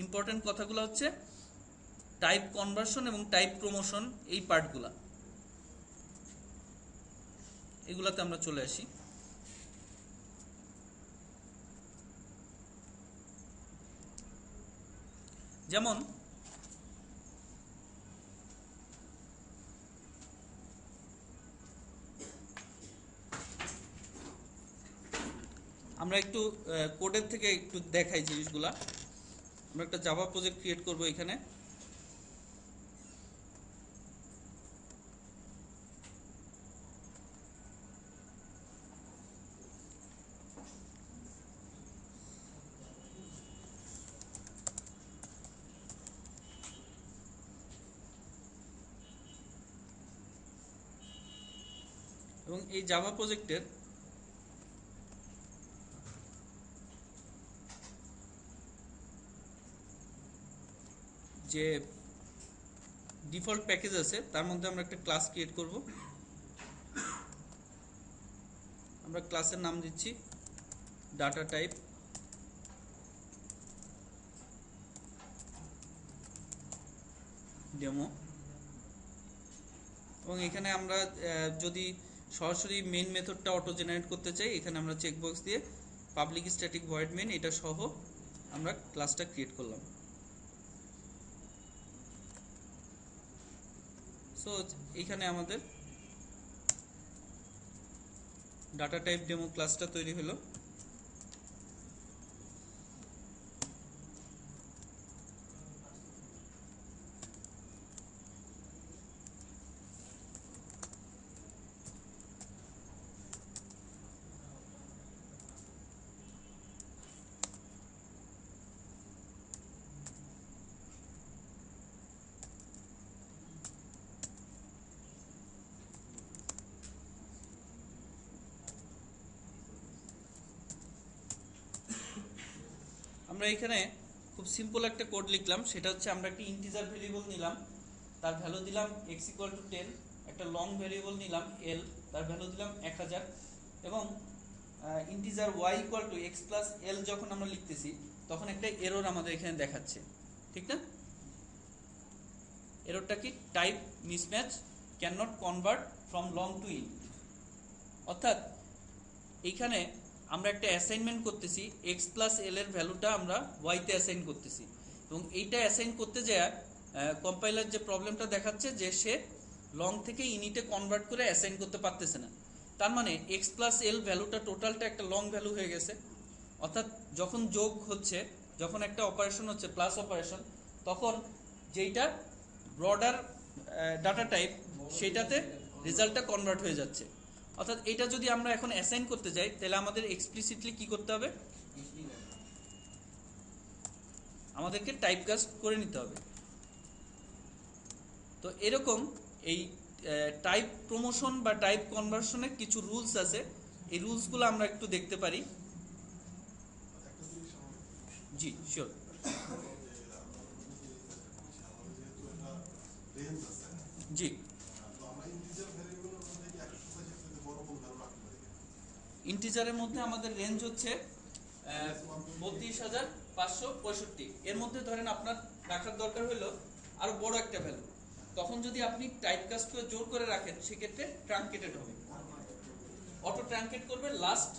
ইম্পর্টেন্ট কথাগুলো হচ্ছে টাইপ কনভার্সন এবং টাইপ প্রমোশন, এই পার্টগুলা, এগুলাতে আমরা চলে আসি। যেমন আমরা একটু কোডের থেকে একটু দেখাই জিনিসগুলা। আমরা একটা জাভা প্রজেক্ট ক্রিয়েট করব এখানে। এবং এই জাভা প্রজেক্টের যে ডিফল্ট প্যাকেজ আছে তার মধ্যে আমরা একটা ক্লাস ক্রিয়েট করব। আমরা ক্লাসের নাম দিচ্ছি ডাটা টাইপ, ডেমো। এবং এখানে আমরা যদি সরাসরি মেইন মেথডটা অটো জেনারেট করতে চাই, এখানে আমরা চেকবক্স দিয়ে পাবলিক স্ট্যাটিক ভয়েড মেইন এটা সহ আমরা ক্লাসটা ক্রিয়েট করলাম। সো এখানে আমাদের ডাটা টাইপ ডেমো ক্লাসটা তৈরি হলো। আমরা এখানে খুব সিম্পল একটা কোড লিখলাম, সেটা হচ্ছে আমরা একটা ইন্টিজার ভেরিয়েবল নিলাম, তার ভ্যালু দিলাম x ইকুয়াল টু 10, একটা লং ভেরিয়েবল নিলাম l, তার ভ্যালু দিলাম 1000, এবং integer y equal to x plus l যখন আমরা লিখতেছি তখন একটা এরর আমাদের এখানে দেখাচ্ছে, ঠিক না? এররটা কি? Type mismatch can not convert from long to int. অর্থাৎ এইখানে আমরা একটা অ্যাসাইনমেন্ট করতেছি, x প্লাস l এর ভ্যালুটা আমরা y তে অ্যাসাইন করতেছি, এবং এইটা অ্যাসাইন করতে যায় কম্পাইলার যে প্রবলেমটা দেখাচ্ছে যে সে লং থেকে ইনিটে কনভার্ট করে অ্যাসাইন করতে পারতেছে না। তার মানে x প্লাস l ভ্যালুটা টোটালটা একটা লং ভ্যালু হয়ে গেছে। অর্থাৎ যখন যোগ হচ্ছে, যখন একটা অপারেশন হচ্ছে প্লাস অপারেশন, তখন যেইটা ব্রডার ডাটা টাইপ সেইটাতে রেজাল্টটা কনভার্ট হয়ে যাচ্ছে। অর্থাৎ এটা যদি আমরা এখন অ্যাসাইন করতে যাই তাহলে আমাদের এক্সপ্লিসিটলি কি করতে হবে? আমাদেরকে টাইপকাস্ট করে নিতে হবে। তো এরকম এই টাইপ প্রমোশন বা টাইপ কনভার্সনের কিছু রুলস আছে, এই রুলসগুলো আমরা একটু দেখতে পারি। জি শিওর। জি, ইন্টিজারের মধ্যে আমাদের রেঞ্জ হচ্ছে 32,565। এর মধ্যে ধরেন আপনার রাখার দরকার হলো আরো বড় একটা ভ্যালু, তখন যদি আপনি টাইপকাস্ট করে জোর করে রাখেন সেক্ষেত্রে ট্রাঙ্কেটেড হবে, অটো ট্রাঙ্কেট করবে লাস্ট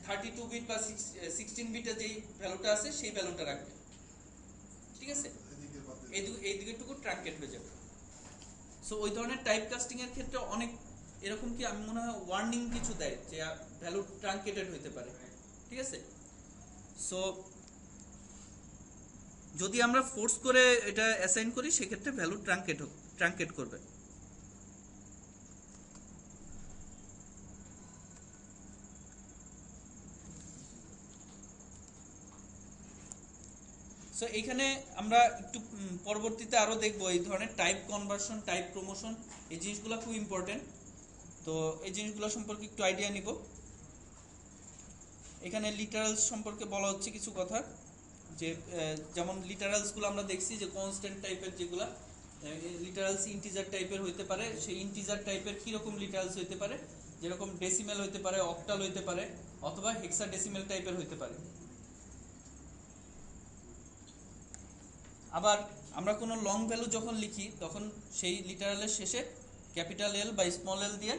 32 বিট বা 16 বিটে যেই ভ্যালুটা আছে সেই ভ্যালুটা রাখবে, ঠিক আছে? এই দিকেটুকু ট্রাঙ্কেট হয়ে যাবে। সো ওই ধরনের টাইপ কাস্টিং এর ক্ষেত্রে অনেক এরকম কি আমি মনে হয় ওয়ার্নিং কিছু দেয় যে ভ্যালু ট্রাঙ্কেটেড হতে পারে, ঠিক আছে? সো যদি আমরা ফোর্স করে এটা অ্যাসাইন করি সেক্ষেত্রে ভ্যালু ট্রাঙ্কেট করবে। সো এইখানে আমরা একটু পরবর্তীতে আরো দেখবো এই ধরনের টাইপ কনভার্সন, টাইপ প্রমোশন, এই জিনিসগুলো খুব ইম্পর্টেন্ট। তো এই জিনিসগুলো সম্পর্কে একটু আইডিয়া নিব। এখানে লিটারালস সম্পর্কে বলা হচ্ছে কিছু কথা, যে যেমন লিটারালসগুলো আমরা দেখছি যে কনস্ট্যান্ট টাইপের, যেগুলা লিটারালস ইন্টিজার টাইপের হইতে পারে, সেই ইন্টিজার টাইপের কিরকম লিটারালস হইতে পারে, যেরকম ডেসিমেল হইতে পারে, অক্টাল হইতে পারে, অথবা হেক্সাডেসিমেল টাইপের হইতে পারে। আবার আমরা কোনো লং ভ্যালু যখন লিখি তখন সেই লিটারালের শেষে ক্যাপিটাল এল বা স্মল এল দিয়ে,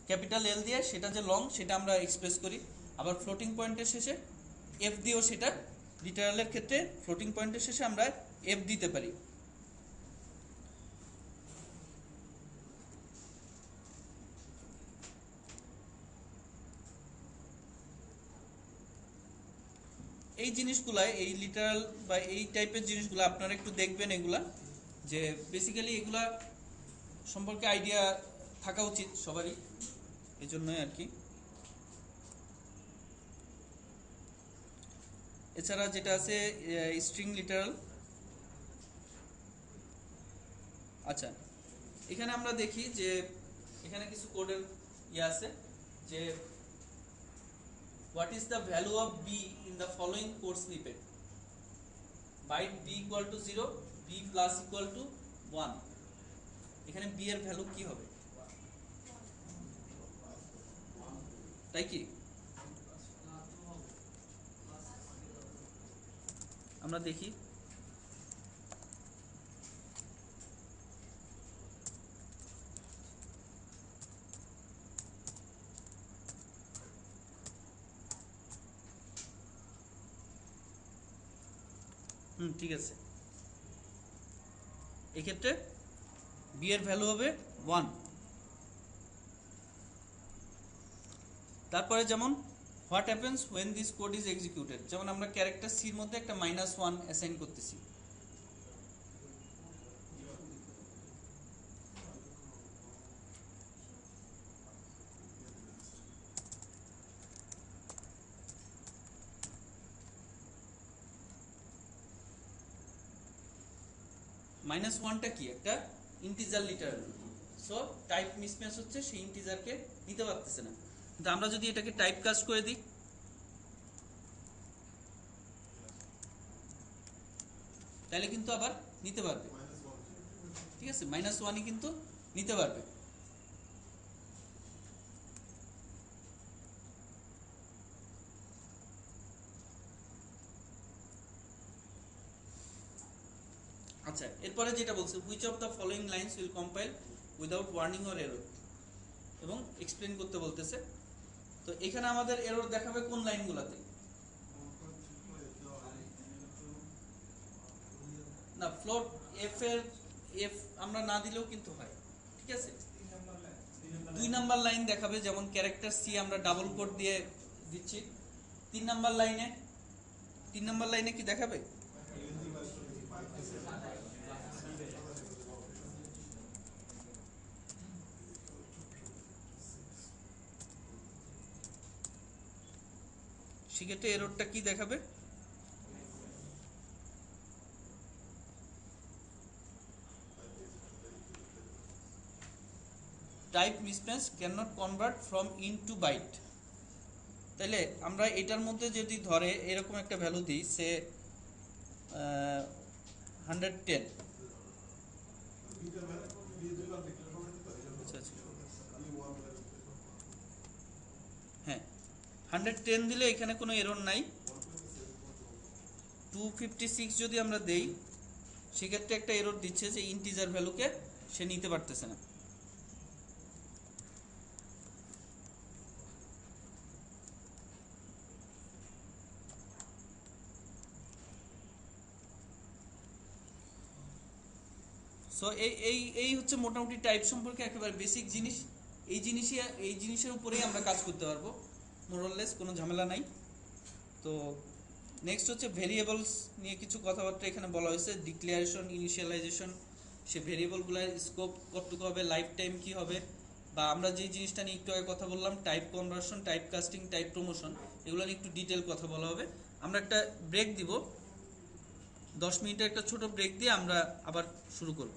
ক্যাপিটাল এল দিয়ে সেটা যে লং সেটা আমরা এক্সপ্রেস করি। আবার ফ্লোটিং পয়েন্টের শেষে এফ দিয়েও সেটা, লিটারালের ক্ষেত্রে ফ্লোটিং পয়েন্টের শেষে আমরা এফ দিতে পারি। এই জিনিসগুলা, এই লিটারাল বা এই টাইপের জিনিসগুলো আপনারা একটু দেখবেন, এগুলা যে বেসিক্যালি এগুলা সম্পর্কে আইডিয়া থাকা উচিত সবারই, এই জন্যই আর কি। এছাড়া যেটা আছে স্ট্রিং লিটারাল। আচ্ছা, এখানে আমরা দেখি যে এখানে কিছু কোডের আছে যে what is the value of b in the following code snippet, byte b equal to 0, b plus equal to 1। এখানে b এর ভ্যালু কি হবে? তাই কি আমরা দেখি। ঠিক আছে, এক্ষেত্রে বি এর ভ্যালু হবে 1। তারপরে যেমন what happens when this code is executed, যেমন আমরা ক্যারেক্টার সির মধ্যে একটা -1 অ্যাসাইন করতেছি। -1টা কি? একটা integer literal. So type mismatch হচ্ছে, সেই ইন্টিজারকে নিতে পারতেছে না। কিন্তু আমরা যদি এটাকে টাইপ কাস্ট করে দিই, তাহলে কিন্তু আবার নিতে পারবে, ঠিক আছে, -1ই কিন্তু নিতে পারবে। আচ্ছা, এরপরে যেটা বলছে which of the following lines will compile without warning or error, এবং এক্সপ্লেন করতে বলতেছে। তো এখানে আমাদের এরর দেখাবে কোন লাইনগুলোতে? না, ফ্লোট এফ আমরা না দিলেও কিন্তু হয়, ঠিক আছে। 2 নাম্বার লাইন দেখাবে, যেমন ক্যারেক্টার সি আমরা ডাবল কোট দিয়ে দিচ্ছি। 3 নাম্বার লাইনে কি দেখাবে? সেক্ষেত্রে এররটা কি দেখাবে? Type mismatch can not convert from int to byte. তাহলে আমরা এটার মধ্যে যদি ধরে এরকম একটা ভ্যালু দিই, সে 110, হ্যাঁ 110 দিলে এখানে কোনো এরর নাই। 256 যদি আমরা দেই, সেক্ষেত্রে একটা এরর দিচ্ছে যে ইন্টিজার ভ্যালুকে সে নিতে পারতেছে না। সো এই হচ্ছে মোটামুটি টাইপ সম্পর্কে একেবারে বেসিক জিনিস। এই জিনিসের উপরেই আমরা কাজ করতে পারবো, মোরলেস কোনো ঝামেলা নাই। তো নেক্সট হচ্ছে ভেরিয়েবলস নিয়ে কিছু কথাবার্তা এখানে বলা হয়েছে, ডিক্লারেশন, ইনিশিয়ালাইজেশন, সে ভেরিয়েবলগুলোর স্কোপ কতটুকু হবে, লাইফ টাইম কি হবে, বা আমরা যে জিনিসটা নিয়ে একটু আগে কথা বললাম type conversion, type casting, type promotion, এগুলো নিয়ে একটু ডিটেল কথা বলা হবে। আমরা একটা ব্রেক দিব, 10 মিনিটের একটা ছোট ব্রেক দিয়ে আমরা আবার শুরু করব।